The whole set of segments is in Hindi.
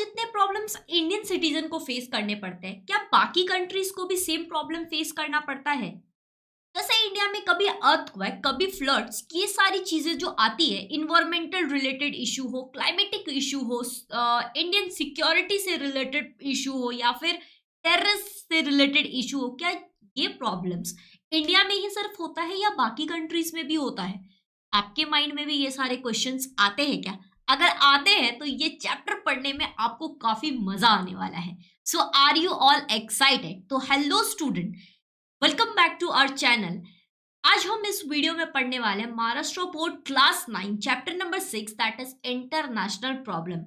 जितने प्रॉब्लम्स इंडियन सिटीजन को फेस करने पड़ते हैं, क्या बाकी कंट्रीज को भी सेम प्रॉब्लम फेस करना पड़ता है? जैसे इंडिया में कभी अर्थक्वेक, कभी फ्लड्स, ये सारी चीजें जो आती है, इन्वायरमेंटल रिलेटेड इशू हो, क्लाइमेटिक इशू हो, इंडियन सिक्योरिटी से रिलेटेड इशू हो या फिर टेररिस्ट से रिलेटेड इशू हो, क्या ये प्रॉब्लम्स इंडिया में ही सिर्फ होता है या बाकी कंट्रीज में भी होता है? आपके माइंड में भी ये सारे क्वेश्चंस आते हैं क्या? अगर आते हैं तो ये चैप्टर पढ़ने में आपको काफी मजा आने वाला है। So are you all excited? तो hello student, welcome back to our channel. आज हम इस वीडियो में पढ़ने वाले हैं Maharashtra board class 9 chapter number 6 that is international problem.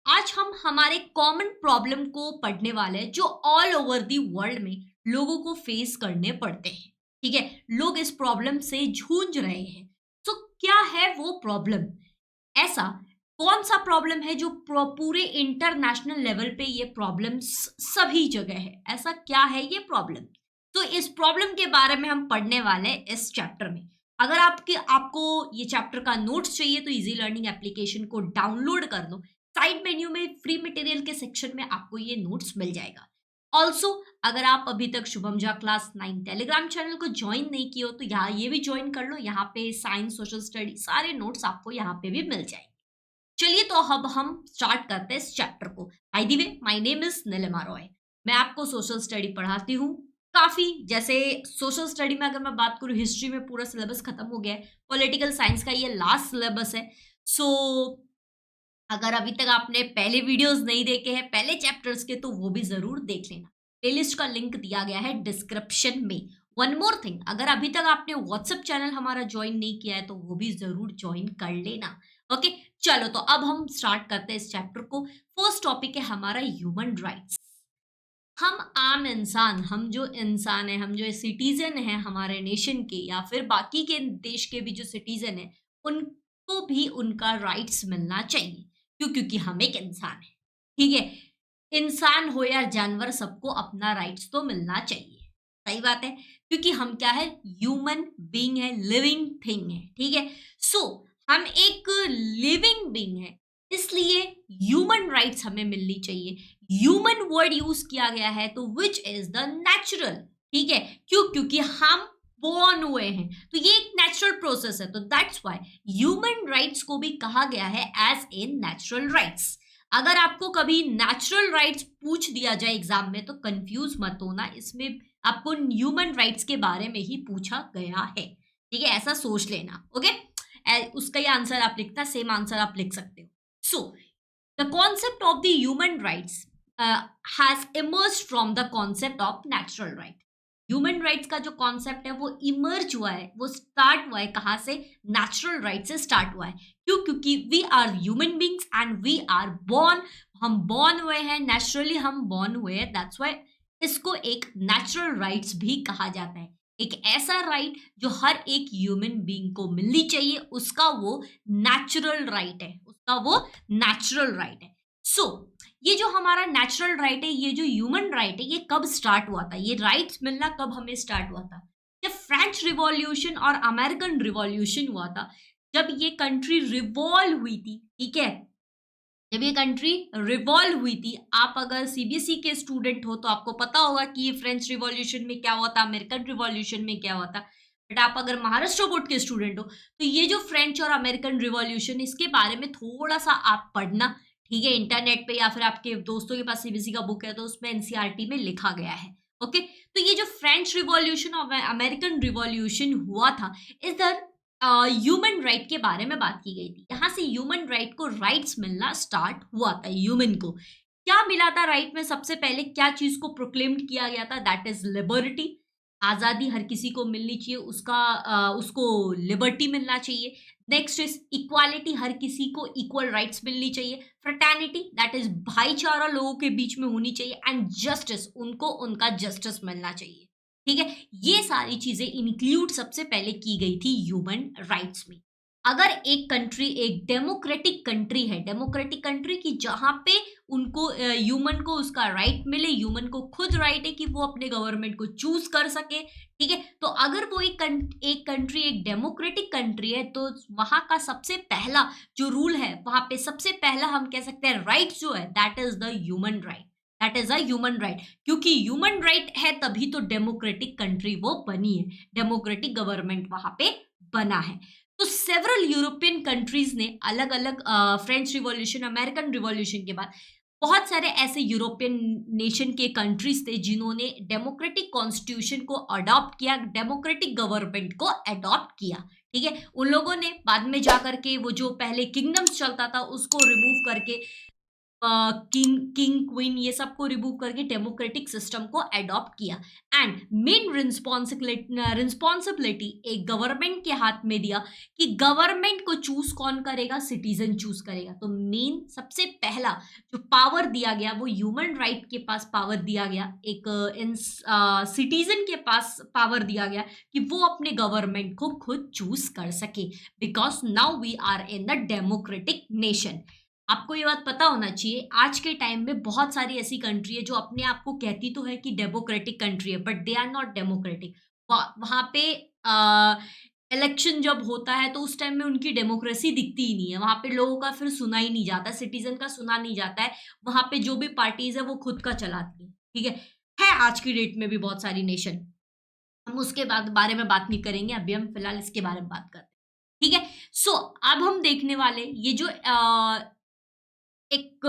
आज हम हमारे कॉमन प्रॉब्लम को पढ़ने वाले हैं जो ऑल ओवर दी वर्ल्ड में लोगों को फेस करने पड़ते हैं। ठीक है, लोग इस प्रॉब्लम से जूझ रहे हैं। तो क्या है वो प्रॉब्लम? ऐसा कौन सा प्रॉब्लम है जो पूरे इंटरनेशनल लेवल पे ये प्रॉब्लम सभी जगह है? ऐसा क्या है ये प्रॉब्लम? तो इस प्रॉब्लम के बारे में हम पढ़ने वाले हैं इस चैप्टर में। अगर आपको ये चैप्टर का नोट्स चाहिए तो इजी लर्निंग एप्लीकेशन को डाउनलोड कर लो। साइड मेन्यू में फ्री मटेरियल के सेक्शन में आपको ये नोट्स मिल जाएगा। ऑल्सो अगर आप अभी तक Shubham Jha class 9 Telegram channel को ज्वाइन नहीं किया हो तो यहाँ ये भी ज्वाइन कर लो। यहाँ पे साइंस, सोशल स्टडी सारे नोट्स आपको यहाँ पे भी मिल जाएंगे। चलिए तो अब हम स्टार्ट करते हैं इस चैप्टर को। By the way, my name is Nilima Roy. मैं आपको सोशल स्टडी पढ़ाती हूँ। काफी, जैसे सोशल स्टडी में अगर मैं बात करूँ, हिस्ट्री में पूरा सिलेबस खत्म हो गया है, पॉलिटिकल साइंस का ये लास्ट सिलेबस है। सो अगर अभी तक आपने पहले वीडियोस नहीं देखे हैं पहले चैप्टर्स के, तो वो भी जरूर देख लेना। प्लेलिस्ट का लिंक दिया गया है डिस्क्रिप्शन में। वन मोर थिंग, अगर अभी तक आपने व्हाट्सएप चैनल हमारा ज्वाइन नहीं किया है तो वो भी जरूर ज्वाइन कर लेना। ओके, चलो तो अब हम स्टार्ट करते हैं इस चैप्टर को। फर्स्ट टॉपिक है हमारा ह्यूमन राइट्स। हम आम इंसान, हम जो इंसान है, हम जो सिटीजन है हमारे नेशन के या फिर बाकी के देश के भी जो सिटीजन है, उनको भी उनका राइट्स मिलना चाहिए। क्यों? क्योंकि हम एक इंसान है। ठीक है, इंसान हो या जानवर, सबको अपना राइट्स तो मिलना चाहिए। सही बात है, क्योंकि हम क्या है? ह्यूमन बीइंग है, लिविंग थिंग है। ठीक है, सो हम एक लिविंग बीइंग है, इसलिए ह्यूमन राइट्स हमें मिलनी चाहिए। ह्यूमन वर्ड यूज किया गया है तो विच इज द नेचुरल। ठीक है, क्यों? क्योंकि हम बोर्न हुए हैं, तो ये एक नेचुरल प्रोसेस है, तो दैट्स व्हाई ह्यूमन राइट्स को भी कहा गया है एज ए नेचुरल राइट्स। अगर आपको कभी नेचुरल राइट्स पूछ दिया जाए एग्जाम में तो कंफ्यूज मत होना, इसमें आपको ह्यूमन राइट्स के बारे में ही पूछा गया है। ठीक है, ऐसा सोच लेना। ओके, उसका ही आंसर आप लिखना, सेम आंसर आप लिख सकते हो। So the concept of the human rights has emerge from the concept of natural right. Human rights का जो कॉन्सेप्ट है वो इमर्ज हुआ है, वो स्टार्ट हुआ है कहाँ से? नेचुरल राइट से स्टार्ट हुआ है। क्यों? क्योंकि we are human beings and we are born. हम बॉर्न हुए हैं, नेचुरली हम बॉर्न हुए हैं, दैट्स व्हाई इसको एक नेचुरल राइट्स भी कहा जाता है। एक ऐसा राइट जो हर एक ह्यूमन बीइंग को मिलनी चाहिए, उसका वो नेचुरल राइट है, उसका वो नेचुरल राइट है। सो ये जो हमारा नेचुरल राइट है, ये जो ह्यूमन राइट है, ये कब स्टार्ट हुआ था? ये राइट्स मिलना कब हमें स्टार्ट हुआ था? जब फ्रेंच रिवॉल्यूशन और अमेरिकन रिवॉल्यूशन हुआ था, जब ये कंट्री रिवॉल्व हुई थी। ठीक है, जब ये कंट्री रिवॉल्व हुई थी, आप अगर सीबीएसई के स्टूडेंट हो तो आपको पता होगा कि ये फ्रेंच रिवॉल्यूशन में क्या हुआ था, अमेरिकन रिवॉल्यूशन में क्या हुआ था। बट आप अगर महाराष्ट्र बोर्ड के स्टूडेंट हो तो ये जो फ्रेंच और अमेरिकन रिवॉल्यूशन, इसके बारे में थोड़ा सा आप पढ़ना। ठीक है, इंटरनेट पे या फिर आपके दोस्तों के पास सीबीएसई का बुक है तो उसमें एनसीईआरटी में लिखा गया है। ओके, तो ये जो फ्रेंच रिवॉल्यूशन और अमेरिकन रिवॉल्यूशन हुआ था, इधर ह्यूमन राइट के बारे में बात की गई थी। यहाँ से ह्यूमन राइट को राइट्स मिलना स्टार्ट हुआ था। ह्यूमन को क्या मिला था राइट में? सबसे पहले क्या चीज को प्रोक्लेम्ड किया गया था? That is liberty. आजादी हर किसी को मिलनी चाहिए, उसको लिबर्टी मिलना चाहिए। नेक्स्ट इज इक्वालिटी, हर किसी को इक्वल राइट्स मिलनी चाहिए। फ्रेटर्निटी, दैट इज भाईचारा लोगों के बीच में होनी चाहिए। एंड जस्टिस, उनको उनका जस्टिस मिलना चाहिए। ठीक है, ये सारी चीजें इंक्लूड सबसे पहले की गई थी ह्यूमन राइट्स में। अगर एक कंट्री एक डेमोक्रेटिक कंट्री है, डेमोक्रेटिक कंट्री की जहां पे उनको ह्यूमन को उसका राइट मिले, ह्यूमन को खुद राइट है कि वो अपने गवर्नमेंट को चूज कर सके। ठीक है, तो अगर वो एक कंट्री एक डेमोक्रेटिक कंट्री है, तो वहां का सबसे पहला जो रूल है, वहां पे सबसे पहला हम कह सकते हैं राइट जो है, that is the human right. That is a human right, क्योंकि ह्यूमन राइट है तभी तो डेमोक्रेटिक कंट्री वो बनी है, डेमोक्रेटिक गवर्नमेंट वहां पे बना है। तो सेवरल यूरोपियन कंट्रीज ने अलग अलग, फ्रेंच रिवॉल्यूशन, अमेरिकन रिवॉल्यूशन के बाद बहुत सारे ऐसे यूरोपियन नेशन के कंट्रीज थे जिन्होंने डेमोक्रेटिक कॉन्स्टिट्यूशन को अडॉप्ट किया, डेमोक्रेटिक गवर्नमेंट को अडॉप्ट किया। ठीक है, उन लोगों ने बाद में जाकर के वो जो पहले किंगडम्स चलता था उसको रिमूव करके किंग किंग क्वीन ये सबको रिमूव करके डेमोक्रेटिक सिस्टम को अडॉप्ट किया। एंड मेन रिस्पॉन्सिबिलिटी एक गवर्नमेंट के हाथ में दिया कि गवर्नमेंट को चूज कौन करेगा, सिटीजन चूज करेगा। तो मेन सबसे पहला जो पावर दिया गया वो ह्यूमन राइट के पास पावर दिया गया, एक सिटीजन के पास पावर दिया गया कि वो अपने गवर्नमेंट को खुद चूज कर सके, because now we are in the democratic nation. आपको ये बात पता होना चाहिए, आज के टाइम में बहुत सारी ऐसी कंट्री है जो अपने आप को कहती तो है कि डेमोक्रेटिक कंट्री है, but they are not democratic. वहां पे इलेक्शन जब होता है तो उस टाइम में उनकी डेमोक्रेसी दिखती ही नहीं है, वहां पे लोगों का फिर सुना ही नहीं जाता, सिटीजन का सुना नहीं जाता है। वहां पे जो भी पार्टीज है वो खुद का चलाती है। ठीक है आज की डेट में भी बहुत सारी नेशन, हम उसके बाद बारे में बात नहीं करेंगे, अभी हम फिलहाल इसके बारे में बात करते हैं। ठीक है, सो अब हम देखने वाले ये जो एक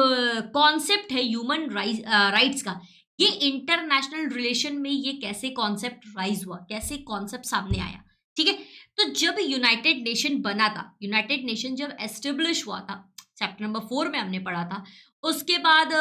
कॉन्सेप्ट है ह्यूमन राइट्स का, ये इंटरनेशनल रिलेशन में ये कैसे कॉन्सेप्ट राइज हुआ, कैसे कॉन्सेप्ट सामने आया। ठीक है, तो जब यूनाइटेड नेशन बना था, यूनाइटेड नेशन जब एस्टेब्लिश हुआ था, चैप्टर नंबर 4 में हमने पढ़ा था। उसके बाद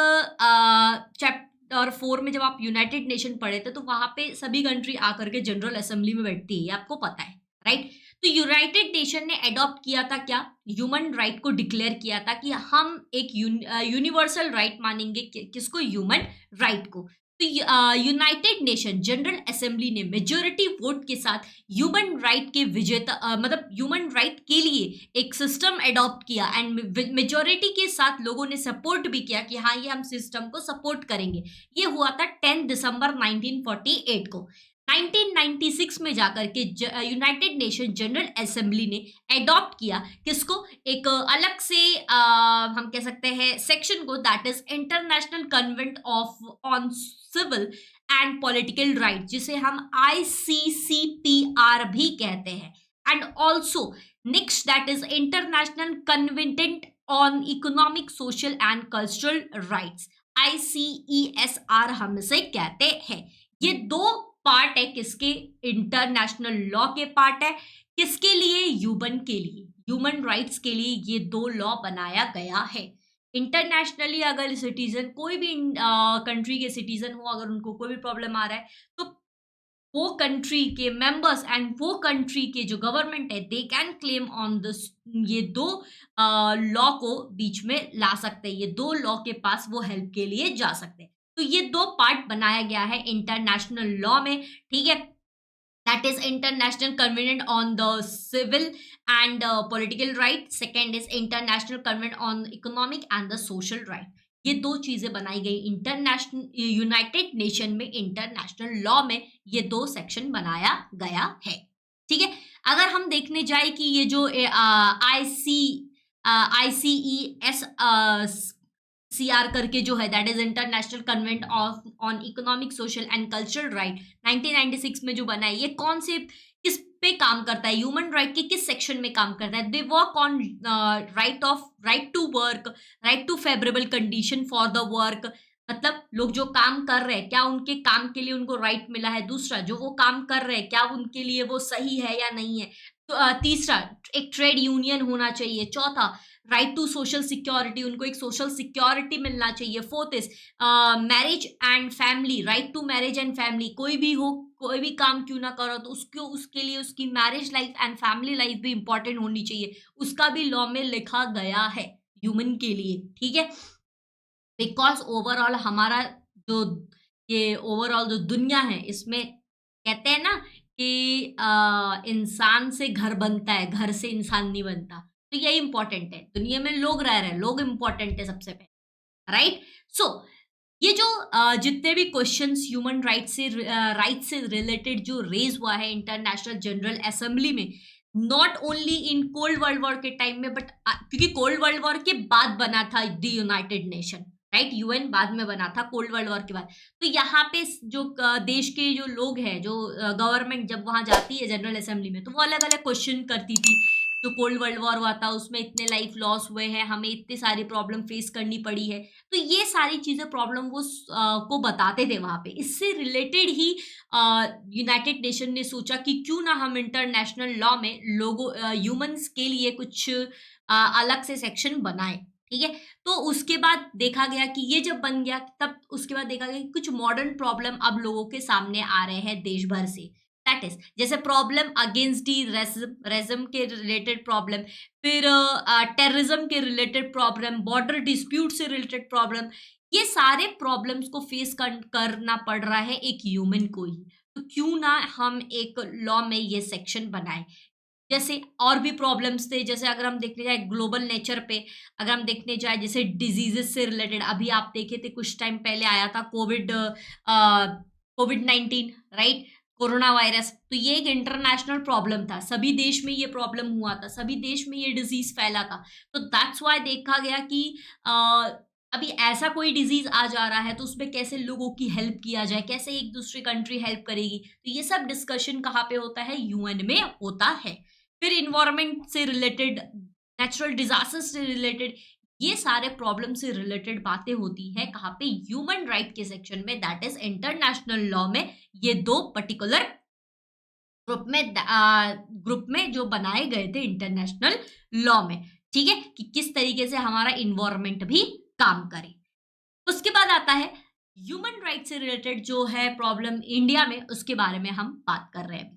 चैप्टर 4 में जब आप यूनाइटेड नेशन पढ़े थे तो वहां पे सभी कंट्री आकर के जनरल असेंबली में बैठती है, ये आपको पता है, राइट। तो यूनाइटेड नेशन ने अडॉप्ट किया था क्या, ह्यूमन राइट को डिक्लेयर किया था कि हम एक यूनिवर्सल राइट मानेंगे, किसको, ह्यूमन राइट को। तो यूनाइटेड नेशन जनरल असेंबली ने मेजोरिटी वोट के साथ ह्यूमन राइट के विजेता मतलब ह्यूमन राइट के लिए एक सिस्टम अडॉप्ट किया, एंड मेजोरिटी के साथ लोगों ने सपोर्ट भी किया कि हाँ ये हम सिस्टम को सपोर्ट करेंगे। ये हुआ था 10 दिसंबर 1948 को। 1996 में जाकर के यूनाइटेड नेशन जनरल असेंबली ने अडॉप्ट किया किसको, एक अलग से हम कह सकते हैं सेक्शन को, that is international covenant of on civil and political right, जिसे हम ICCPR भी कहते हैं। And also next that is international covenant on economic, social and cultural rights, ICESR हम इसे कहते हैं। ये दो पार्ट है किसके, इंटरनेशनल लॉ के पार्ट है, किसके लिए, ह्यूमन के लिए, ह्यूमन राइट्स के लिए ये दो लॉ बनाया गया है। इंटरनेशनली अगर सिटीजन कोई भी कंट्री के सिटीजन हो, अगर उनको कोई भी प्रॉब्लम आ रहा है तो वो कंट्री के मेंबर्स एंड वो कंट्री के जो गवर्नमेंट है, they can claim on this, ये दो लॉ को बीच में ला सकते हैं, ये दो लॉ के पास वो हेल्प के लिए जा सकते हैं। तो ये दो पार्ट बनाया गया है इंटरनेशनल लॉ में। ठीक है, that is international convent on the civil and political right, second is international convent on economic and the social right. ये दो चीजें बनाई गई इंटरनेशनल यूनाइटेड नेशन में, इंटरनेशनल लॉ में ये दो सेक्शन बनाया गया है। ठीक है, अगर हम देखने जाए कि ये जो ICESCR करके जो है, that is international covenant of on economic, social and cultural right, 1996 में जो बना है, ये कौन से किस पे काम करता है, ह्यूमन राइट के किस सेक्शन में काम करता है। They work on right to work, right to favourable condition for the work, मतलब लोग जो काम कर रहे हैं क्या उनके काम के लिए उनको राइट मिला है, दूसरा जो वो काम कर रहे हैं क्या उनके लिए वो सही है या नहीं है, तो तीसरा एक ट्रेड यूनियन होना चाहिए, चौथा राइट टू सोशल सिक्योरिटी, उनको एक सोशल सिक्योरिटी मिलना चाहिए, fourth is marriage and family, right to marriage and family, कोई भी हो, कोई भी काम क्यों ना करो तो उसको उसके लिए उसकी marriage life and family life भी इंपॉर्टेंट होनी चाहिए, उसका भी लॉ में लिखा गया है ह्यूमन के लिए। ठीक है, बिकॉज ओवरऑल हमारा जो ये ओवरऑल जो दुनिया है, इसमें कहते हैं ना कि इंसान से घर बनता है, घर से इंसान नहीं बनता, तो यही इंपॉर्टेंट है, दुनिया में लोग रह रहे हैं, लोग इंपॉर्टेंट है सबसे पहले, राइट। सो ये जो जितने भी क्वेश्चंस ह्यूमन राइट से रिलेटेड जो रेज हुआ है इंटरनेशनल जनरल असेंबली में, not only in cold world war के टाइम में, बट क्योंकि कोल्ड वर्ल्ड वॉर के बाद बना था the United nation, right, UN बाद में बना था कोल्ड वर्ल्ड वॉर के बाद। तो यहाँ पे जो देश के जो लोग हैं, जो गवर्नमेंट जब वहां जाती है जनरल असेंबली में, तो वो अलग अलग क्वेश्चन करती थी। जो कोल्ड वर्ल्ड वॉर हुआ था उसमें इतने लाइफ लॉस हुए हैं, हमें इतनी सारी प्रॉब्लम फेस करनी पड़ी है, तो ये सारी चीजें प्रॉब्लम वो को बताते थे वहां पे। इससे रिलेटेड ही यूनाइटेड नेशन ने सोचा कि क्यों ना हम इंटरनेशनल लॉ में लोगों ह्यूमंस के लिए कुछ अलग से सेक्शन बनाए, ठीक है। तो उसके बाद देखा गया कि ये जब बन गया, तब उसके बाद देखा गया कि कुछ मॉडर्न प्रॉब्लम अब लोगों के सामने आ रहे हैं देश भर से। दैट इज जैसे प्रॉब्लम अगेंस्ट दी रेजम के रिलेटेड प्रॉब्लम, फिर टेररिज्म के रिलेटेड प्रॉब्लम, बॉर्डर डिस्प्यूट से रिलेटेड प्रॉब्लम, ये सारे प्रॉब्लम्स को फेस करना पड़ रहा है एक ह्यूमन को ही। तो क्यों ना हम एक लॉ में ये सेक्शन बनाए। जैसे और भी प्रॉब्लम्स थे, जैसे अगर हम देखने जाए ग्लोबल नेचर पे, अगर हम देखने जाए जैसे डिजीजेस से रिलेटेड, अभी आप देखे थे कुछ टाइम पहले आया था कोविड-19, राइट, कोरोना वायरस। तो ये एक इंटरनेशनल प्रॉब्लम था, सभी देश में ये प्रॉब्लम हुआ था, सभी देश में ये डिजीज फैला था। तो दैट्स वाई देखा गया कि अभी ऐसा कोई डिजीज आ जा रहा है तो उसमें कैसे लोगों की हेल्प किया जाए, कैसे एक दूसरी कंट्री हेल्प करेगी। तो ये सब डिस्कशन कहाँ पे होता है, यूएन में होता है। फिर इन्वायरमेंट से रिलेटेड, नेचुरल डिजास्टर से रिलेटेड, ये सारे प्रॉब्लम से रिलेटेड बातें होती है कहाँ पे, ह्यूमन राइट के सेक्शन में, दैट इज इंटरनेशनल लॉ में। ये दो पर्टिकुलर ग्रुप में जो बनाए गए थे इंटरनेशनल लॉ में, ठीक है, कि किस तरीके से हमारा इन्वायरमेंट भी काम करे। उसके बाद आता है ह्यूमन राइट से रिलेटेड जो है प्रॉब्लम इंडिया में, उसके बारे में हम बात कर रहे हैं।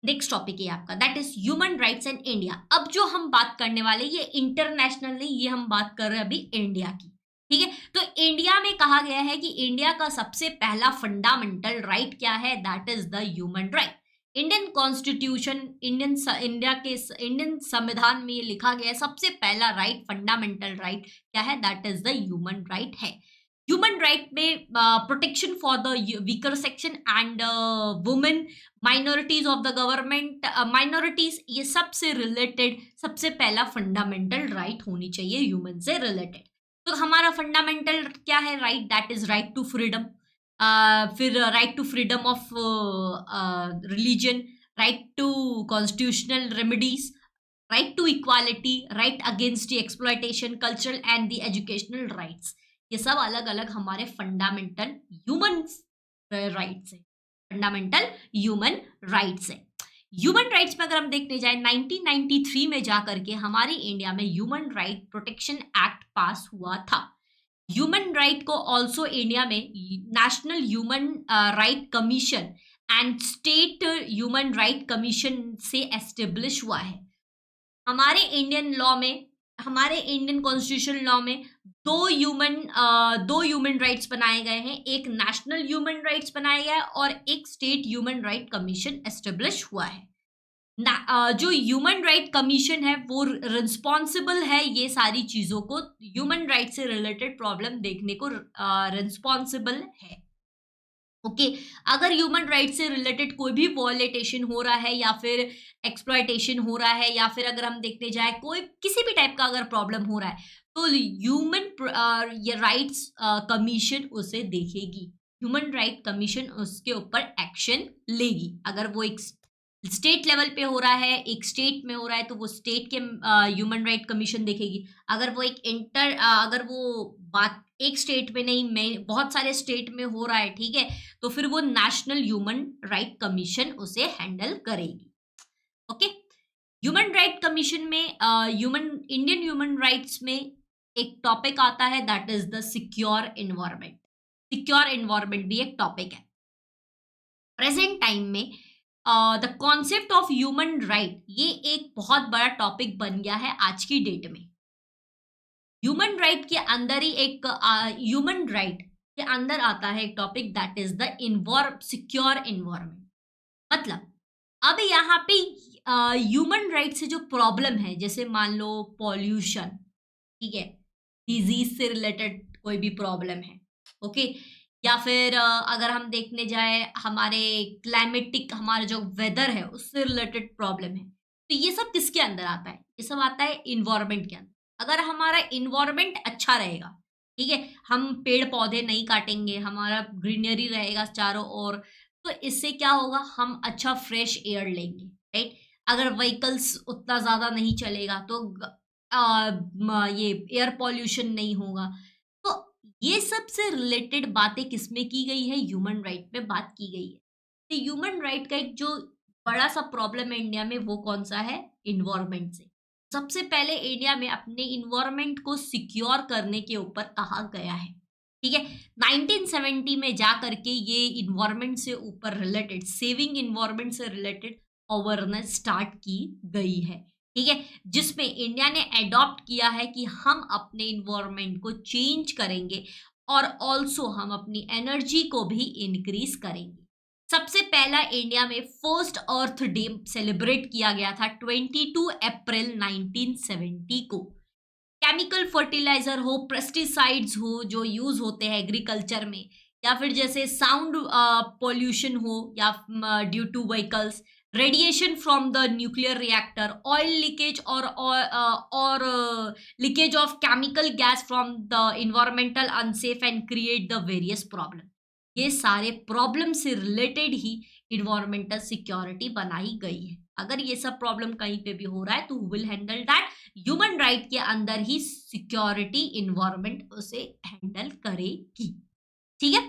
नेक्स्ट टॉपिक है आपका, that is human rights in India. अब जो हम बात करने वाले, ये इंटरनेशनल नहीं, ये हम बात कर रहे हैं अभी इंडिया की, ठीक है। तो इंडिया में कहा गया है कि इंडिया का सबसे पहला फंडामेंटल राइट क्या है, that is the human right. Indian constitution, Indian संविधान में ये लिखा गया है, सबसे पहला राइट, फंडामेंटल राइट क्या है, that is the human right है। ह्यूमन राइट में protection for the weaker section and women, minorities of the government, minorities, ये सब से रिलेटेड सबसे पहला फंडामेंटल राइट होनी चाहिए ह्यूमन से रिलेटेड। तो हमारा फंडामेंटल क्या है right, that is right to freedom, फिर right to freedom of religion, right to constitutional remedies, right to equality, right against the exploitation, cultural and the educational rights. ये सब अलग अलग हमारे फंडामेंटल ह्यूमन राइट्स है, फंडामेंटल ह्यूमन राइट्स है। ह्यूमन राइट्स में अगर हम देखने जाए, 1993 में जाकर के हमारी इंडिया में ह्यूमन राइट प्रोटेक्शन एक्ट पास हुआ था। ह्यूमन राइट को ऑल्सो इंडिया में national human right commission and state human right commission से एस्टेब्लिश हुआ है। हमारे इंडियन लॉ में, हमारे इंडियन कॉन्स्टिट्यूशन लॉ में दो ह्यूमन राइट्स बनाए गए हैं, एक नेशनल ह्यूमन राइट्स बनाया गया है और एक state human right commission establish हुआ है। जो ह्यूमन राइट कमीशन है वो रिस्पॉन्सिबल है ये सारी चीजों को, ह्यूमन राइट से रिलेटेड प्रॉब्लम देखने को रिस्पॉन्सिबल है। ओके, अगर ह्यूमन राइट से रिलेटेड कोई भी वॉयलेटेशन हो रहा है या फिर एक्सप्लॉयटेशन हो रहा है, या फिर अगर हम देखने जाए कोई किसी भी टाइप का अगर प्रॉब्लम हो रहा है, तो ह्यूमन राइट्स कमीशन उसे देखेगी, ह्यूमन राइट कमीशन उसके ऊपर एक्शन लेगी। अगर वो एक स्टेट लेवल पे हो रहा है, एक स्टेट में हो रहा है, तो वो स्टेट के ह्यूमन राइट कमीशन देखेगी। अगर वो अगर वो बात एक स्टेट में नहीं, मैं बहुत सारे स्टेट में हो रहा है, ठीक है, तो फिर वो नेशनल ह्यूमन राइट कमीशन उसे हैंडल करेगी। ओके, ह्यूमन राइट कमीशन में इंडियन ह्यूमन राइट्स में एक टॉपिक आता है, that is the secure environment. Secure environment भी एक टॉपिक है। प्रेजेंट टाइम में the concept of human right, ये एक बहुत बड़ा टॉपिक बन गया है आज की डेट में। ह्यूमन राइट के अंदर ही एक ह्यूमन राइट के अंदर आता है एक topic, that is the secure environment. मतलब अब यहाँ पे ह्यूमन राइट से जो प्रॉब्लम है, जैसे मान लो पॉल्यूशन, ठीक है, डिजीज से रिलेटेड कोई भी प्रॉब्लम है, ओके। या फिर अगर हम देखने जाए हमारे क्लाइमेटिक हमारा जो वेदर है उससे रिलेटेड प्रॉब्लम है, तो ये सब किसके अंदर आता है? ये सब आता है इन्वायरमेंट के अंदर। अगर हमारा इन्वायरमेंट अच्छा रहेगा, ठीक है, हम पेड़ पौधे नहीं काटेंगे, हमारा ग्रीनरी रहेगा चारों ओर, तो इससे क्या होगा, हम अच्छा फ्रेश एयर लेंगे, राइट? अगर व्हीकल्स उतना ज्यादा नहीं चलेगा तो ये एयर पॉल्यूशन नहीं होगा। तो ये सब से रिलेटेड बातें किसमें की गई है? ह्यूमन राइट पे बात की गई है। तो ह्यूमन राइट का एक जो बड़ा सा प्रॉब्लम है इंडिया में, वो कौन सा है? इन्वायरमेंट से। सबसे पहले इंडिया में अपने इन्वायरमेंट को सिक्योर करने के ऊपर कहा गया है, ठीक है। 1970 में जा करके ये इन्वायरमेंट से ऊपर रिलेटेड, सेविंग इन्वायरमेंट से रिलेटेड अवेयरनेस स्टार्ट की गई है, ठीक है, जिसमें इंडिया ने अडॉप्ट किया है कि हम अपने इन्वायरमेंट को चेंज करेंगे और ऑल्सो हम अपनी एनर्जी को भी इंक्रीज करेंगे। सबसे पहला इंडिया में फर्स्ट अर्थ डे सेलिब्रेट किया गया था 22 अप्रैल 1970 को। केमिकल फर्टिलाइजर हो, पेस्टिसाइड्स हो जो यूज होते हैं एग्रीकल्चर में, या फिर जैसे साउंड पोल्यूशन हो, या due to vehicles, radiation from the nuclear reactor, oil leakage और leakage of chemical gas from the environmental unsafe and create the various problem. ये सारे प्रॉब्लम से रिलेटेड ही इन्वायरमेंटल सिक्योरिटी बनाई गई है। अगर ये सब प्रॉब्लम कहीं पे भी हो रहा है तो will handle that, human right के अंदर ही सिक्योरिटी इन्वायरमेंट उसे हैंडल करेगी, ठीक है।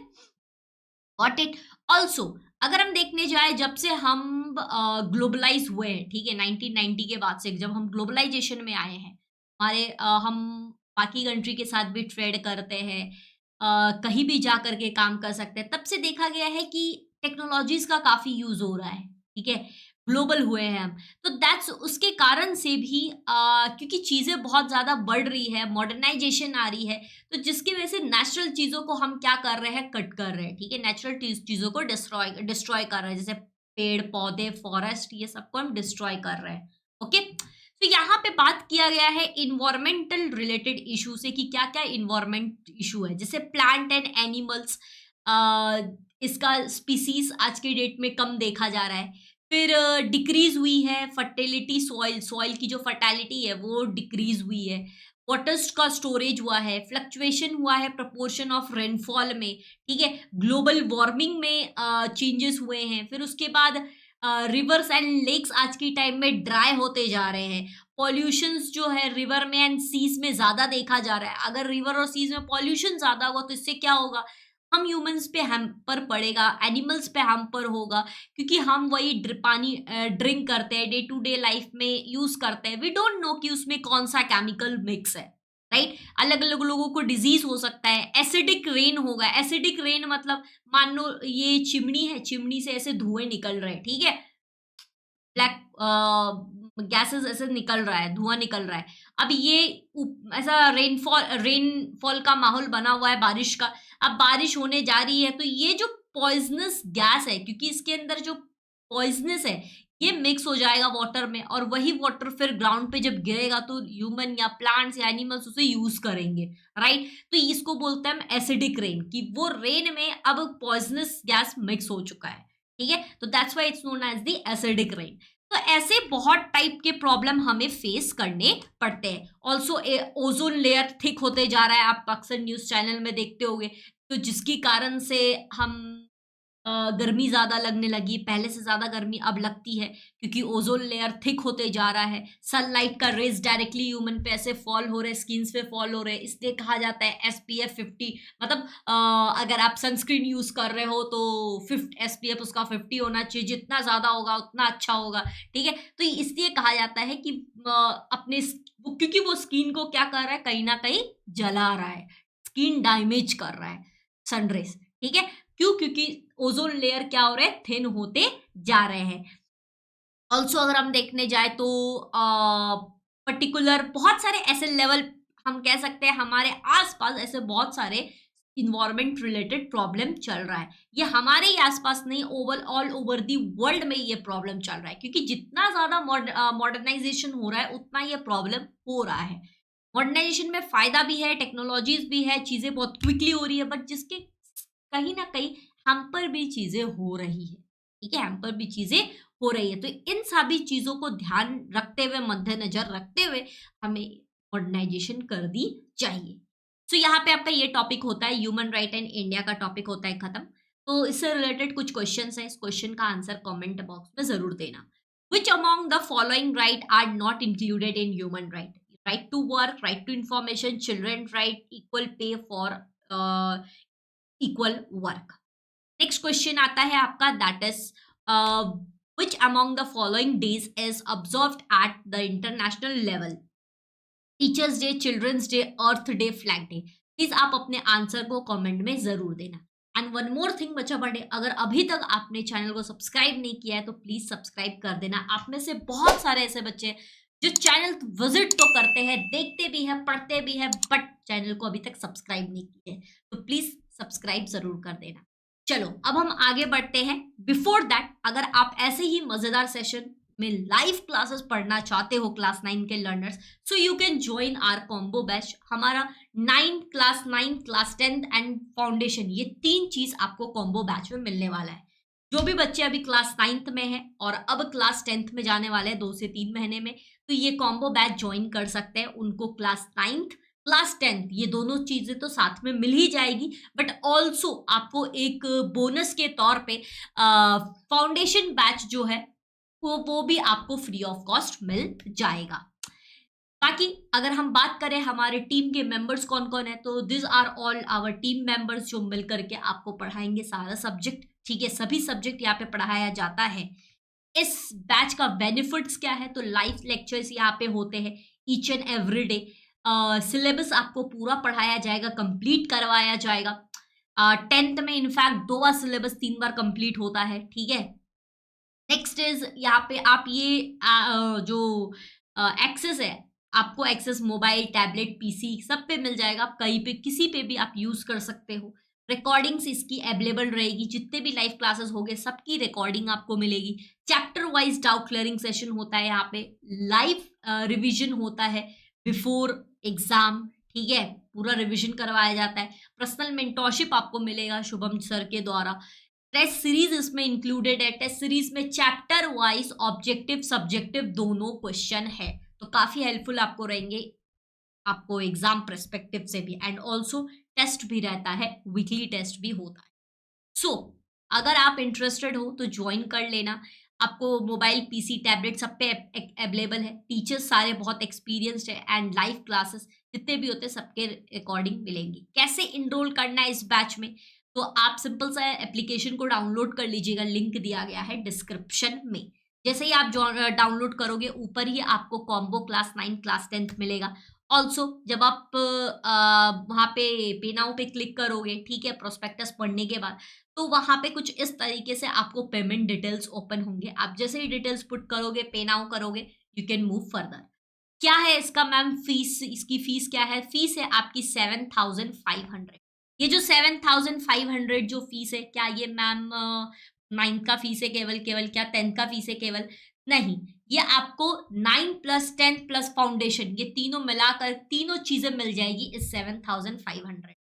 Got it. ऑल्सो अगर हम देखने जाए, जब से हम ग्लोबलाइज हुए हैं, ठीक है, 1990 के बाद से जब हम ग्लोबलाइजेशन में आए हैं, हम बाकी कंट्री के साथ भी ट्रेड करते हैं, कहीं भी जा करके काम कर सकते हैं, तब से देखा गया है कि टेक्नोलॉजीज का काफी यूज हो रहा है, ठीक है, ग्लोबल हुए हैं हम। तो दैट्स उसके कारण से भी क्योंकि चीजें बहुत ज्यादा बढ़ रही है, मॉडर्नाइजेशन आ रही है, तो जिसकी वजह से नेचुरल चीजों को हम क्या कर रहे हैं? कट कर रहे हैं, ठीक है, नेचुरल चीजों को डिस्ट्रॉय कर रहे हैं, जैसे पेड़ पौधे, फॉरेस्ट, ये सबको हम डिस्ट्रॉय कर रहे हैं, ओके। तो यहाँ पे बात किया गया है इन्वायरमेंटल रिलेटेड इशू से कि क्या क्या इन्वायरमेंट इशू है, जैसे प्लांट एंड एनिमल्स, इसका स्पीसीज आज के डेट में कम देखा जा रहा है। फिर डिक्रीज हुई है फर्टिलिटी, सॉइल की जो फर्टिलिटी है वो डिक्रीज हुई है। वाटर का स्टोरेज हुआ है, फ्लक्चुएशन हुआ है प्रपोर्शन ऑफ रेनफॉल में, ठीक है, ग्लोबल वार्मिंग में चेंजेस हुए हैं। फिर उसके बाद रिवर्स एंड लेक्स आज की टाइम में ड्राई होते जा रहे हैं। पॉल्यूशंस जो है रिवर में एंड सीज में ज्यादा देखा जा रहा है। अगर रिवर और सीज में पॉल्यूशन ज्यादा होगा तो इससे क्या होगा? हम ह्यूमंस पे हैम्पर पड़ेगा, एनिमल्स पे हैम्पर होगा, क्योंकि हम वही पानी ड्रिंक करते हैं, डे टू डे लाइफ में यूज करते हैं। वी डोंट नो कि उसमें कौन सा केमिकल मिक्स है, राइट। अलग अलग लोगों को डिजीज हो सकता है। एसिडिक रेन होगा। एसिडिक रेन मतलब मान लो ये चिमनी है, चिमनी से ऐसे धुएं निकल रहे हैं, ठीक है, ब्लैक गैसेस ऐसे निकल रहा है, धुआं निकल रहा है। अब ये ऐसा रेनफॉल का माहौल बना हुआ है, बारिश का। अब बारिश होने जा रही है तो ये जो पॉइजनस गैस है, क्योंकि इसके अंदर जो पॉइजनस है ये मिक्स हो जाएगा वाटर में, और वही वाटर फिर ग्राउंड पे जब गिरेगा तो ह्यूमन या प्लांट्स या एनिमल्स उसे यूज करेंगे, राइट। तो इसको बोलते हैं हम एसिडिक रेन, कि वो रेन में अब पॉइजनस गैस मिक्स हो चुका है, ठीक है। तो that's why it's known as the acidic rain. तो ऐसे बहुत टाइप के प्रॉब्लम हमें फेस करने पड़ते हैं। ऑल्सो ओजोन लेयर थिक होते जा रहा है, आप अक्सर न्यूज चैनल में देखते होंगे, तो जिसकी कारण से हम गर्मी ज्यादा लगने लगी, पहले से ज्यादा गर्मी अब लगती है, क्योंकि ओजोन लेयर थिक होते जा रहा है। सनलाइट का रेज डायरेक्टली ह्यूमन पे ऐसे फॉल हो रहे हैं, स्किन पे फॉल हो रहे हैं, इसलिए कहा जाता है SPF 50। मतलब अगर आप सनस्क्रीन यूज कर रहे हो तो SPF उसका 50 होना चाहिए, जितना ज्यादा होगा उतना अच्छा होगा, ठीक है। तो इसलिए कहा जाता है कि क्योंकि वो स्किन को क्या कर रहा है, कहीं ना कहीं जला रहा है, स्किन डैमेज कर रहा है सनरेज, ठीक है। क्यों? क्योंकि ओजोन लेयर क्या हो रहे हैं? थिन होते जा रहे हैं। ऑल्सो अगर हम देखने जाए तो पर्टिकुलर बहुत सारे ऐसे लेवल हम कह सकते हैं, हमारे आसपास ऐसे बहुत सारे इन्वायरमेंट रिलेटेड प्रॉब्लम चल रहा है। ये हमारे ही आसपास नहीं, ऑल ओवर दी वर्ल्ड में ये प्रॉब्लम चल रहा है, क्योंकि जितना ज्यादा मॉडर्नाइजेशन हो रहा है उतना ये प्रॉब्लम हो रहा है। मॉडर्नाइजेशन में फायदा भी है, टेक्नोलॉजीज भी है, चीजें बहुत क्विकली हो रही है, बट जिसके कहीं ना कहीं हम पर भी चीजें हो रही है, ठीक है, हम पर भी चीजें हो रही है। तो इन सभी चीजों को ध्यान रखते हुए, मद्देनजर रखते हुए हमें मॉडर्नाइजेशन कर दी चाहिए। तो यहाँ पे आपका ये टॉपिक होता है, ह्यूमन राइट एंड इंडिया का टॉपिक होता है खत्म। तो इससे रिलेटेड कुछ क्वेश्चंस है, इस क्वेश्चन का आंसर कमेंट बॉक्स में जरूर देना। Which among the following right are not included in human right? Right to work, right to information, children right, equal pay for uh, equal work. Next question आता है आपका, that is which among the following days is observed at the international level? Teachers day, children's day, earth day, flag day. Please आप अपने आंसर को कमेंट में जरूर देना। एंड वन मोर थिंग बच्चा पढ़े, अगर अभी तक आपने चैनल को सब्सक्राइब नहीं किया है तो प्लीज सब्सक्राइब कर देना। आप में से बहुत सारे ऐसे बच्चे हैं जो चैनल विजिट तो करते हैं, देखते भी हैं, पढ़ते भी हैं, बट चैनल को अभी तक सब्सक्राइब नहीं किए, तो प्लीज सब्सक्राइब जरूर कर देना। चलो अब हम आगे बढ़ते हैं। बिफोर दैट, अगर आप ऐसे ही मजेदार सेशन में लाइव क्लासेस पढ़ना चाहते हो क्लास 9 के learners, so you can join our combo batch. हमारा 9 क्लास 10 एंड फाउंडेशन, ये 3 चीज आपको कॉम्बो बैच में मिलने वाला है। जो भी बच्चे अभी क्लास 9th में है और अब क्लास 10th में जाने वाले हैं 2 से 3 महीने में, तो ये कॉम्बो बैच ज्वाइन कर सकते हैं। उनको क्लास 9th क्लास 10th ये दोनों चीजें तो साथ में मिल ही जाएगी, बट ऑल्सो आपको एक बोनस के तौर पे फाउंडेशन बैच जो है वो भी आपको फ्री ऑफ कॉस्ट मिल जाएगा। बाकी अगर हम बात करें हमारे टीम के मेंबर्स कौन कौन है, तो this are all our team members जो मिल करके आपको पढ़ाएंगे सारा सब्जेक्ट, ठीक है, सभी सब्जेक्ट यहाँ पे पढ़ाया जाता है। इस बैच का बेनिफिट्स क्या है, तो लाइव लेक्चर्स यहाँ पे होते हैं each and every day. Syllabus आपको पूरा पढ़ाया जाएगा, कंप्लीट करवाया जाएगा। 10th में इनफैक्ट 2 बार सिलेबस 3 बार कंप्लीट होता है, ठीक है। नेक्स्ट इज यहाँ पे आप ये जो एक्सेस है, आपको एक्सेस मोबाइल, टैबलेट, पीसी सब पे मिल जाएगा। आप कहीं पे किसी पे भी आप यूज कर सकते हो। रिकॉर्डिंग्स इसकी अवेलेबल रहेगी, जितने भी लाइव क्लासेस होंगे सबकी रिकॉर्डिंग आपको मिलेगी। Chapter wise doubt clearing session होता है यहाँ पे, लाइव रिवीजन होता है बिफोर एग्जाम, ठीक है, पूरा रिवीजन करवाया जाता है। पर्सनल मेंटोरशिप आपको मिलेगा शुभम सर के द्वारा। टेस्ट सीरीज इसमें इंक्लूडेड है। टेस्ट सीरीज में चैप्टर वाइज ऑब्जेक्टिव सब्जेक्टिव दोनों क्वेश्चन है, तो काफी हेल्पफुल आपको रहेंगे, आपको एग्जाम पर्सपेक्टिव से भी। एंड ऑल्सो टेस्ट भी रहता है, वीकली टेस्ट भी होता है। सो अगर आप इंटरेस्टेड हो तो ज्वाइन कर लेना। आपको मोबाइल, पीसी, टैबलेट सब पे अवेलेबल है। टीचर्स सारे बहुत एक्सपीरियंस्ड है एंड लाइव क्लासेस जितने भी होते हैं सबके अकॉर्डिंग मिलेंगी। कैसे इनरोल करना है इस बैच में, तो आप सिंपल सा एप्लीकेशन को डाउनलोड कर लीजिएगा, लिंक दिया गया है डिस्क्रिप्शन में। जैसे ही आप डाउनलोड करोगे ऊपर ही आपको कॉम्बो क्लास 9 क्लास 10th मिलेगा। ऑल्सो जब आप वहाँ पे नाउ पे क्लिक करोगे, ठीक है, प्रोस्पेक्टस पढ़ने के बाद, तो वहाँ पे कुछ इस तरीके से आपको पेमेंट डिटेल्स ओपन होंगे। आप जैसे ही डिटेल्स पुट करोगे, पे नाउ करोगे, यू कैन मूव फर्दर। क्या है इसका मैम फीस, इसकी फीस क्या है? फीस है आपकी 7,500। ये जो 7,500 जो फीस है, क्या ये मैम 9th का फीस है केवल क्या 10th का फीस है केवल? नहीं, ये आपको 9 प्लस 10 प्लस फाउंडेशन, ये तीनों मिलाकर तीनों चीजें मिल जाएगी इस 7,500।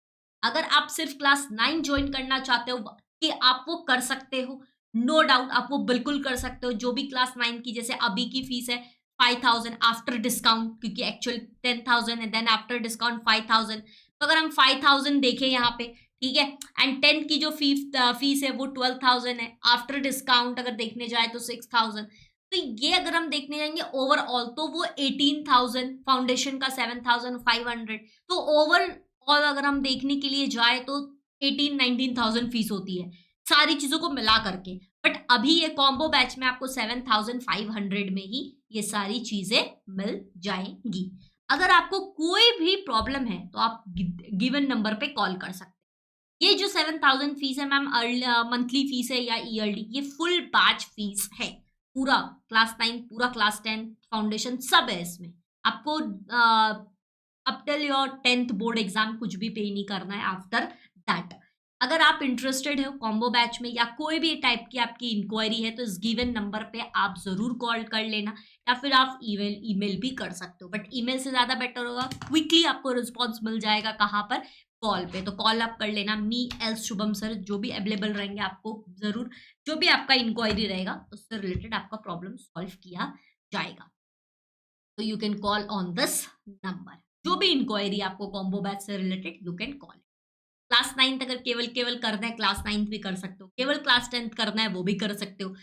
अगर आप सिर्फ क्लास 9 ज्वाइन करना चाहते हो कि आप वो कर सकते हो, नो डाउट आप वो बिल्कुल कर सकते हो। जो भी क्लास 9 की जैसे अभी की फीस है 5,000 आफ्टर डिस्काउंट, क्योंकि एक्चुअल 10,000 है, देन आफ्टर डिस्काउंट 5,000। तो अगर हम 5,000 देखें यहाँ पे, ठीक है, एंड 10th की जो फीस है वो 12,000 है, आफ्टर डिस्काउंट अगर देखने जाए तो 6,000। तो ये अगर हम देखने जाएंगे ओवरऑल तो वो 18,000, फाउंडेशन का 7,500। तो ओवरऑल अगर हम देखने के लिए जाए तो 18-19,000 फीस होती है सारी चीजों को मिला करके। बट अभी ये कॉम्बो बैच में आपको 7,500 में ही ये सारी चीजें मिल जाएंगी। अगर आपको कोई भी प्रॉब्लम है तो आप गिवन नंबर पे कॉल कर सकते हैं। ये जो 7,000 फीस है मैम मंथली फीस है या ईयरली, ये फुल बैच फीस है। पूरा क्लास 9, पूरा क्लास 10, फाउंडेशन सब है इसमें। आपको up till your 10th board exam कुछ भी पे नहीं करना है आफ्टर दैट। अगर आप इंटरेस्टेड हो कॉम्बो बैच में या कोई भी टाइप की आपकी इंक्वायरी है तो इस गिवन नंबर पे आप जरूर कॉल कर लेना। या फिर आप ईमेल भी कर सकते हो, बट ईमेल से ज्यादा बेटर होगा, क्विकली आपको रिस्पॉन्स मिल जाएगा। कहाँ पर? कॉल पे। तो कॉल आप कर लेना, मी एल्स शुभम सर जो भी अवेलेबल रहेंगे आपको जरूर, जो भी आपका इंक्वायरी रहेगा उससे रिलेटेड आपका प्रॉब्लम सॉल्व किया जाएगा। तो you can call on this number, जो भी इंक्वायरी आपको कॉम्बो बैच से related you can call. Class 9th अगर केवल करना है, क्लास 9th भी कर सकते हो, केवल क्लास 10th करना है वो भी कर सकते हो,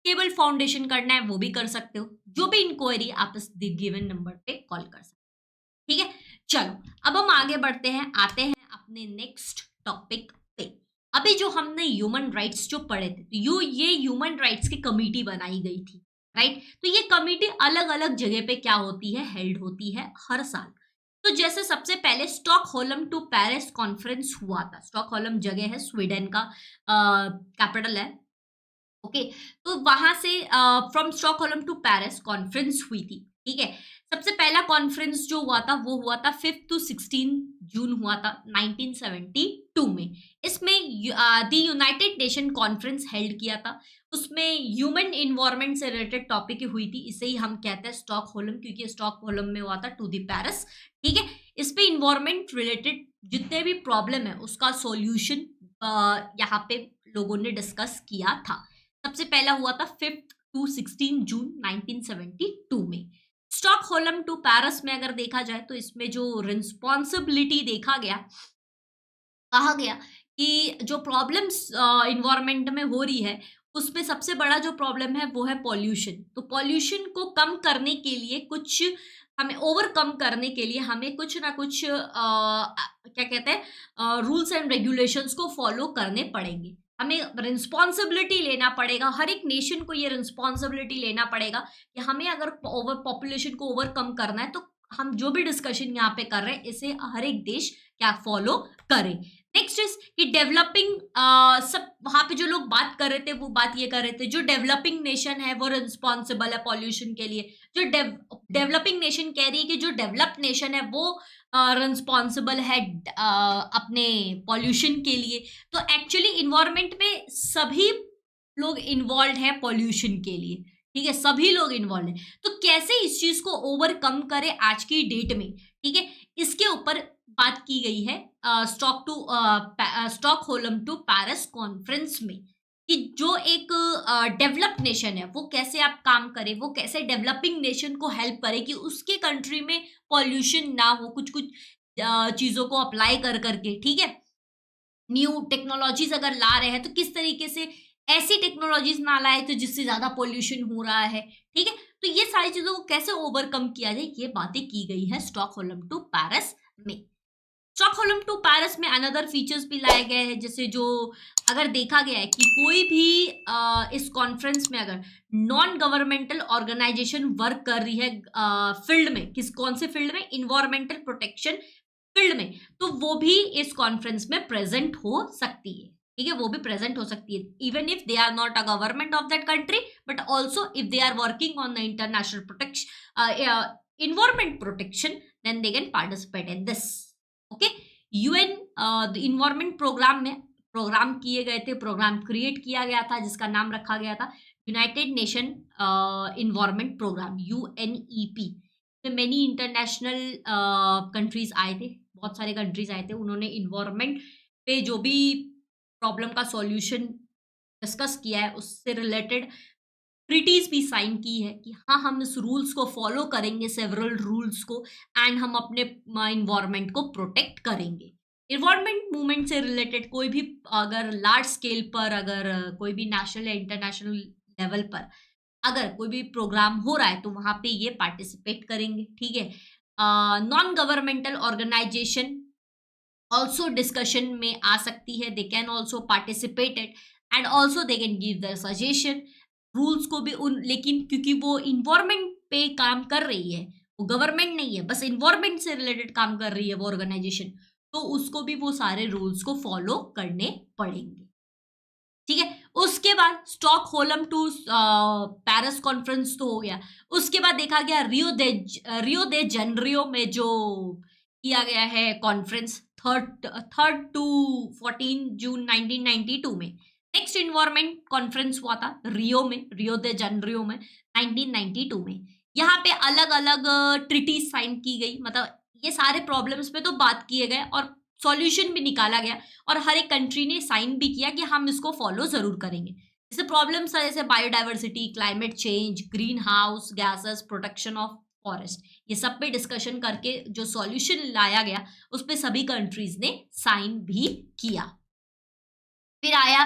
केवल फाउंडेशन करना है वो भी कर सकते हो, जो भी इंक्वायरी आप इस गिवन नंबर पे कॉल कर सकते हो। ठीक है, चलो अब हम आगे बढ़ते हैं, आते हैं अपने नेक्स्ट टॉपिक पे। अभी जो हमने ह्यूमन राइट्स जो पढ़े थे, तो ये ह्यूमन राइट्स की कमिटी बनाई गई थी, राइट। तो ये कमिटी अलग अलग जगह पे क्या होती है, हेल्ड होती है हर साल। तो जैसे सबसे पहले स्टॉकहोल्म टू पेरिस कॉन्फ्रेंस हुआ था। स्टॉकहोल्म जगह है, स्वीडन का कैपिटल है। ओके, तो वहां से from Stockholm to Paris conference हुई थी। ठीक है, सबसे पहला कॉन्फ्रेंस जो हुआ था वो हुआ था 5 to 16 जून हुआ था 1972 में। इसमें the United nation conference held किया था। उसमें ह्यूमन इन्वायरमेंट से रिलेटेड टॉपिक हुई थी, इसे ही हम कहते हैं स्टॉकहोल्म, क्योंकि स्टॉकहोल्म में हुआ था टू द पेरिस। ठीक है, इस पे इन्वायरमेंट रिलेटेड जितने भी प्रॉब्लम है उसका सॉल्यूशन यहाँ पे लोगों ने डिस्कस किया था। सबसे पहला हुआ था 5 to 16 जून 1972 में। स्टॉकहोल्म टू पेरिस में अगर देखा जाए तो इसमें जो रिस्पॉन्सिबिलिटी देखा गया, कहा गया कि जो प्रॉब्लम्स इन्वायरमेंट में हो रही है उसमें सबसे बड़ा जो प्रॉब्लम है वो है पॉल्यूशन। तो पॉल्यूशन को कम करने के लिए कुछ हमें ओवरकम करने के लिए हमें कुछ ना कुछ क्या कहते हैं रूल्स एंड रेगुलेशंस को फॉलो करने पड़ेंगे। हमें रिस्पॉन्सिबिलिटी लेना पड़ेगा, हर एक नेशन को ये रिस्पॉन्सिबिलिटी लेना पड़ेगा कि हमें अगर ओवर पॉपुलेशन को ओवरकम करना है तो हम जो भी डिस्कशन यहाँ पे कर रहे हैं इसे हर एक देश क्या फॉलो करे। नेक्स्ट इज कि डेवलपिंग सब वहां पे जो लोग बात कर रहे थे वो बात ये कर रहे थे, जो डेवलपिंग नेशन है वो रिस्पॉन्सिबल है पॉल्यूशन के लिए। जो डेवलपिंग नेशन कह रही है कि जो डेवलप्ड नेशन है वो रिस्पॉन्सिबल है अपने पॉल्यूशन के लिए। तो एक्चुअली इन्वायरमेंट में सभी लोग इन्वॉल्व है पॉल्यूशन के लिए। ठीक है, सभी लोग इन्वॉल्व हैं। तो कैसे इस चीज को ओवरकम करें आज की डेट में, ठीक है, इसके ऊपर बात की गई है स्टॉकहोल्म टू पेरिस कॉन्फ्रेंस में, कि जो एक डेवलप्ड नेशन है वो कैसे आप काम करे, वो कैसे डेवलपिंग नेशन को हेल्प करे कि उसके कंट्री में पॉल्यूशन ना हो, कुछ कुछ चीजों को अप्लाई कर करके। ठीक है, न्यू टेक्नोलॉजीज अगर ला रहे हैं तो किस तरीके से ऐसी टेक्नोलॉजीज ना लाए तो जिससे ज्यादा पोल्यूशन हो रहा है। ठीक है, तो ये सारी चीजों को कैसे ओवरकम किया जाए ये बातें की गई है स्टॉकहोल्म टू पेरिस में। स्टॉकहोल्म टू पेरिस में अनदर फीचर्स भी लाए गए हैं, जैसे जो अगर देखा गया है कि कोई भी इस कॉन्फ्रेंस में अगर नॉन गवर्नमेंटल ऑर्गेनाइजेशन वर्क कर रही है फील्ड में, कौन से फील्ड में, इन्वायरमेंटल प्रोटेक्शन फील्ड में, तो वो भी इस कॉन्फ्रेंस में प्रेजेंट हो सकती है। ठीक है, वो भी प्रेजेंट हो सकती है, even if they are not a government of that country, but also if they are working on the international protection environment protection, then they can participate in this. Okay, UN environment program में प्रोग्राम किए गए थे, प्रोग्राम क्रिएट किया गया था जिसका नाम रखा गया था United Nation environment program, UNEP. Many international countries आए थे, बहुत सारे कंट्रीज आए थे, उन्होंने इन्वायरमेंट पे जो भी प्रॉब्लम का सॉल्यूशन डिस्कस किया है उससे रिलेटेड ट्रीटीज भी साइन की है कि हाँ हम इस रूल्स को फॉलो करेंगे, सेवरल रूल्स को, एंड हम अपने इन्वायरमेंट को प्रोटेक्ट करेंगे। इन्वायरमेंट मूवमेंट से रिलेटेड कोई भी अगर लार्ज स्केल पर अगर कोई भी नेशनल या इंटरनेशनल लेवल पर अगर कोई भी प्रोग्राम हो रहा है तो वहां पे ये पार्टिसिपेट करेंगे। ठीक है, non governmental organisation also discussion में आ सकती है, they can also participated and also they can give the suggestion. Rules को भी उन, लेकिन क्योंकि वो इन्वायरमेंट पे काम कर रही है, वो गवर्नमेंट नहीं है, बस इन्वायरमेंट से रिलेटेड काम कर रही है वो ऑर्गेनाइजेशन, तो उसको भी वो सारे रूल्स को फॉलो करने पड़ेंगे। ठीक है, उसके बाद स्टॉकहोल्म टू पेरिस कॉन्फ्रेंस तो हो गया। उसके बाद देखा गया रियो दे जनरियो में जो किया गया है कॉन्फ्रेंस 3 to 14 जून 1992 में। नेक्स्ट इन्वायरमेंट कॉन्फ्रेंस हुआ था रियो में, रियो दे जनरियो में 1992 में। यहाँ पे अलग अलग ट्रिटीज साइन की गई, मतलब ये सारे प्रॉब्लम्स पे तो बात किए गए और सॉल्यूशन भी निकाला गया, और हर एक कंट्री ने साइन भी किया कि हम इसको फॉलो जरूर करेंगे। जैसे प्रॉब्लम्स है जैसे biodiversity, climate change, green house gases, protection of forest, ये सब पे डिस्कशन करके जो सॉल्यूशन लाया गया उस पे सभी कंट्रीज ने साइन भी किया। फिर आया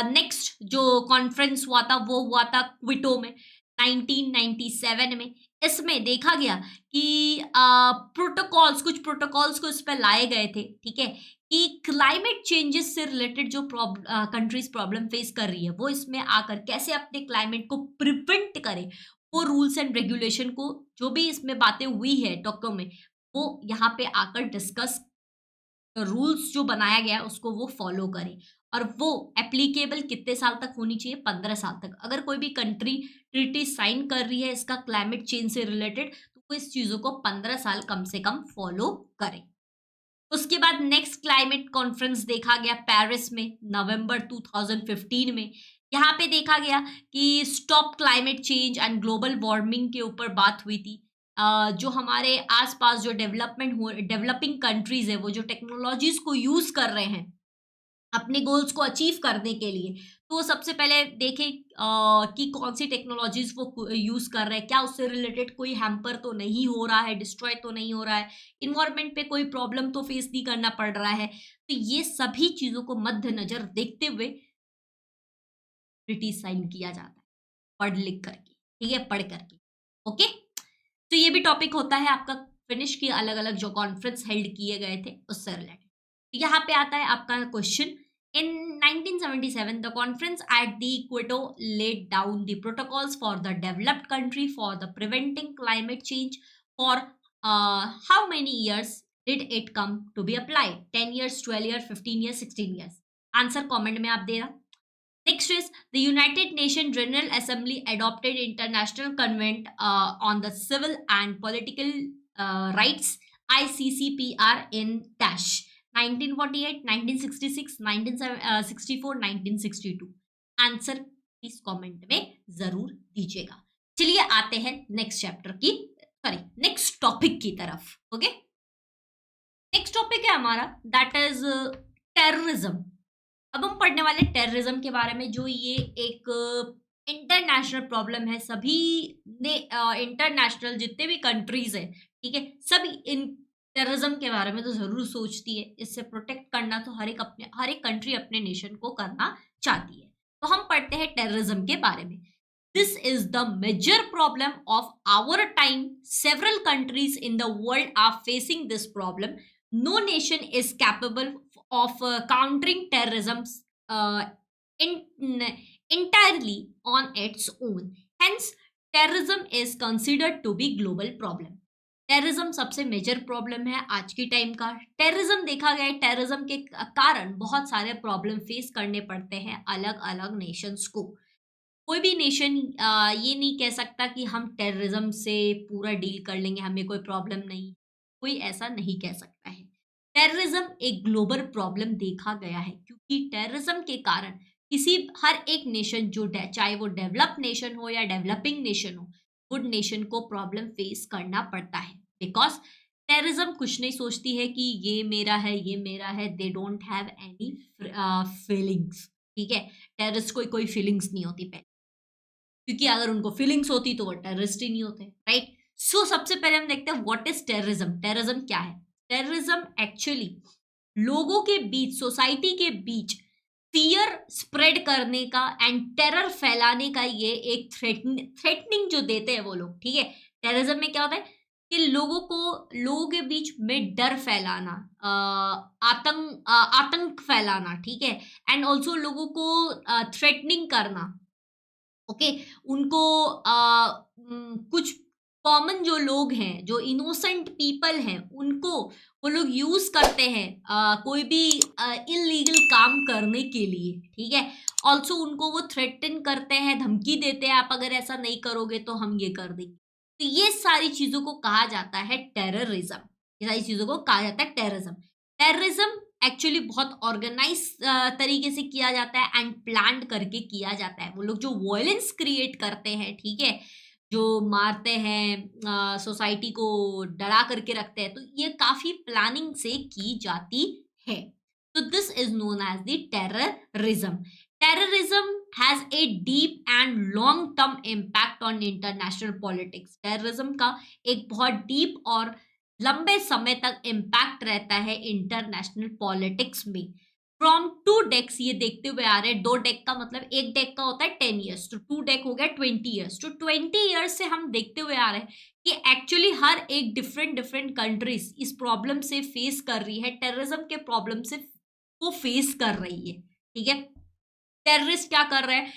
नेक्स्ट जो कॉन्फ्रेंस हुआ था वो हुआ था क्विटो में 1997 में। इसमें देखा गया कि प्रोटोकॉल्स, कुछ प्रोटोकॉल्स को इस पर लाए गए थे, ठीक है, कि क्लाइमेट चेंजेस से रिलेटेड जो कंट्रीज प्रॉब्लम फेस कर रही है वो इसमें आकर कैसे अपने क्लाइमेट को प्रिवेंट करे, वो रूल्स एंड रेगुलेशन को, जो भी इसमें बातें हुई है टोक्यो में, वो यहाँ पे आकर डिस्कस, रूल्स जो बनाया गया है उसको वो फॉलो करे। और वो एप्लीकेबल कितने साल तक होनी चाहिए? 15 साल तक। अगर कोई भी कंट्री ट्रीटी साइन कर रही है इसका क्लाइमेट चेंज से रिलेटेड, तो वो इस चीजों को 15 साल कम से कम फॉलो करे। उसके बाद नेक्स्ट क्लाइमेट कॉन्फ्रेंस देखा गया पेरिस में नवंबर 2015 में। यहाँ पे देखा गया कि stop climate change and global warming के ऊपर बात हुई थी। जो हमारे आसपास जो डेवलपिंग कंट्रीज है वो जो टेक्नोलॉजीज को यूज कर रहे हैं अपने गोल्स को अचीव करने के लिए, तो वो सबसे पहले देखें कि कौन सी टेक्नोलॉजीज वो यूज कर रहे हैं, क्या उससे रिलेटेड कोई हैम्पर तो नहीं हो रहा है, डिस्ट्रॉय तो नहीं हो रहा है, इन्वायरमेंट पे कोई प्रॉब्लम तो फेस नहीं करना पड़ रहा है। तो ये सभी चीजों को मद्देनजर देखते हुए ट्रीटी साइन किया जाता है, पढ़ लिख करके, ठीक है, पढ़ करके। ओके, तो ये भी टॉपिक होता है आपका फिनिश की, अलग अलग जो कॉन्फ्रेंस हेल्ड किए गए थे उससे रिलेटेड। यहाँ पे आता है आपका question. In 1977, the conference at the Quito laid down the protocols for the developed country for the preventing climate change. For how many years did it come to be applied? 10 years, 12 years, 15 years, 16 years. Answer comment में आप दे रहा। Next is the United Nations General Assembly adopted International Convent on the Civil and Political Rights ICCPR in dash 1948, 1966, 1964, 1962. Answer इस कमेंट में जरूर दीजिएगा। चलिए आते हैं नेक्स्ट चैप्टर की, सॉरी नेक्स्ट टॉपिक की तरफ। ओके, नेक्स्ट टॉपिक है हमारा दैट इज टेररिज्म। अब हम पढ़ने वाले टेररिज्म के बारे में, जो ये एक इंटरनेशनल प्रॉब्लम है। सभी ने इंटरनेशनल जितने भी कंट्रीज है, ठीक है, सभी इन टेररिज्म के बारे में तो जरूर सोचती है। इससे प्रोटेक्ट करना तो हर एक कंट्री अपने नेशन को करना चाहती है। तो हम पढ़ते हैं टेररिज्म के बारे में। This is the major problem of our time. Several countries in the world are facing this problem. No nation is capable of countering terrorism entirely on its own. Hence, terrorism is considered to be global problem. Terrorism सबसे मेजर प्रॉब्लम है आज के टाइम का। टेररिज्म देखा गया है, टेररिज्म के कारण बहुत सारे प्रॉब्लम फेस करने पड़ते हैं अलग अलग नेशंस को। कोई भी नेशन ये नहीं कह सकता कि हम टेररिज्म से पूरा डील कर लेंगे, हमें कोई प्रॉब्लम नहीं, कोई ऐसा नहीं कह सकता है। टेररिज्म एक ग्लोबल प्रॉब्लम देखा गया है, क्योंकि टेररिज्म के कारण हर एक नेशन जो चाहे वो डेवलप नेशन हो या डेवलपिंग नेशन हो, गुड नेशन को प्रॉब्लम फेस करना पड़ता है। बिकॉज टेररिज्म कुछ नहीं सोचती है कि ये मेरा है, ये मेरा है। They don't have any feelings, ठीक है। टेररिस्ट को कोई फीलिंग्स नहीं होती पहले, क्योंकि अगर उनको फीलिंग्स होती तो वो टेररिस्ट ही नहीं होते, राइट। सो सबसे पहले हम देखते हैं व्हाट इज टेररिज्म। टेररिज्म क्या है? टेररिज्म एक्चुअली लोगों के बीच, सोसाइटी के बीच फियर स्प्रेड करने का एंड टेरर फैलाने का ये एक थ्रेटनिंग जो देते हैं वो लोग, ठीक है। टेररिज्म में क्या होता है कि लोगों के बीच में डर फैलाना, आतंक फैलाना, ठीक है, एंड ऑल्सो लोगों को थ्रेटनिंग करना। ओके, उनको कुछ कॉमन जो लोग हैं, जो इनोसेंट पीपल हैं, उनको वो लोग यूज करते हैं कोई भी इलीगल काम करने के लिए, ठीक है। ऑल्सो उनको वो थ्रेटन करते हैं, धमकी देते हैं, आप अगर ऐसा नहीं करोगे तो हम ये कर देंगे। तो ये सारी चीजों को कहा जाता है टेररिज्म। ये सारी चीजों को कहा जाता है टेररिज्म। टेररिज्म एक्चुअली बहुत ऑर्गेनाइज तरीके से किया जाता है एंड प्लान करके किया जाता है। वो लोग जो वायलेंस क्रिएट करते हैं, ठीक है, जो मारते हैं, सोसाइटी को डरा करके रखते हैं, तो ये काफी प्लानिंग से की जाती है। तो this is known as the terrorism. Terrorism has a deep and long term impact on international politics. Terrorism का एक बहुत डीप और लंबे समय तक इम्पैक्ट रहता है इंटरनेशनल पॉलिटिक्स में। फ्रॉम टू डेक्स ये देखते हुए आ रहे हैं। 2 डेक का मतलब, एक डेक का होता है 10 ईयर्स, तो 2 डेक हो गया 20 ईयर्स। तो 20 ईयर्स से हम देखते हुए आ रहे हैं कि एक्चुअली हर एक डिफरेंट डिफरेंट कंट्रीज इस प्रॉब्लम से फेस कर रही है, टेररिज्म के प्रॉब्लम से वो फेस कर रही है। ठीक है, टेररिस्ट क्या कर रहे हैं,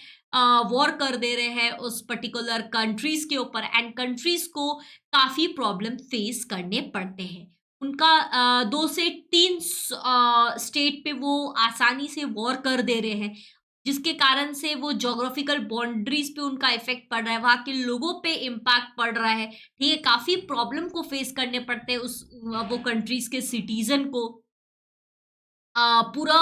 वॉर कर दे रहे हैं उस पर्टिकुलर कंट्रीज के ऊपर, एंड कंट्रीज को काफी प्रॉब्लम फेस करने पड़ते हैं। उनका 2 से 3 स्टेट पे वो आसानी से वॉर कर दे रहे हैं, जिसके कारण से वो जोग्राफिकल बाउंड्रीज पे उनका इफेक्ट पड़ रहा है, वहां के लोगों पे इम्पैक्ट पड़ रहा है। ठीक है, काफी प्रॉब्लम को फेस करने पड़ते हैं उस वो कंट्रीज के सिटीजन को। पूरा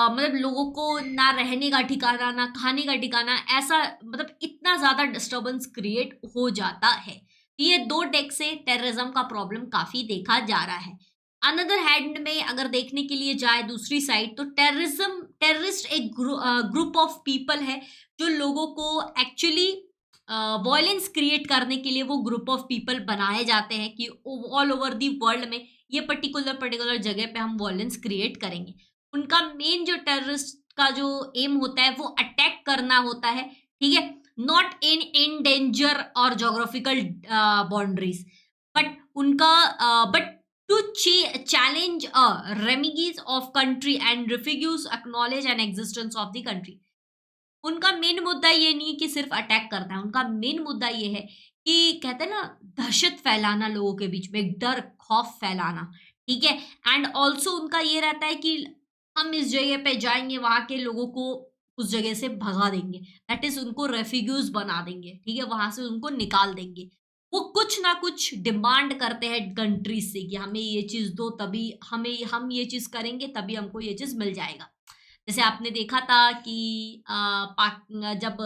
मतलब लोगों को ना रहने का ठिकाना, ना खाने का ठिकाना, ऐसा मतलब इतना ज़्यादा डिस्टर्बेंस क्रिएट हो जाता है। ये 2 डेक से टेररिज्म का प्रॉब्लम काफ़ी देखा जा रहा है। अनदर हैंड में अगर देखने के लिए जाए दूसरी साइड, तो टेररिस्ट एक ग्रुप ऑफ पीपल है जो लोगों को एक्चुअली वॉयलेंस क्रिएट करने के लिए वो ग्रुप ऑफ पीपल बनाए जाते हैं कि ऑल ओवर दी वर्ल्ड में ये पर्टिकुलर पर्टिकुलर जगह पे हम वॉयलेंस क्रिएट करेंगे। उनका मेन जो टेररिस्ट का जो एम होता है वो अटैक करना होता है। ठीक है, नॉट इन डेंजर और जोग्राफिकल बाउंड्रीज, बट उनका but to challenge regimes of country and refugees acknowledge an existence of the country. उनका मेन मुद्दा ये नहीं है कि सिर्फ अटैक करना है, उनका मेन मुद्दा ये है कि कहते हैं ना, दहशत फैलाना लोगों के बीच में, एक डर खौफ फैलाना। ठीक है, एंड ऑल्सो उनका ये रहता है कि हम इस जगह पे जाएंगे, वहां के लोगों को उस जगह से भगा देंगे, दैट इज उनको रेफ्यूजीज बना देंगे। ठीक है, वहां से उनको निकाल देंगे। वो कुछ ना कुछ डिमांड करते हैं कंट्रीज से कि हमें ये चीज दो, तभी हमें हम ये चीज करेंगे, तभी हमको ये चीज मिल जाएगा। जैसे आपने देखा था कि जब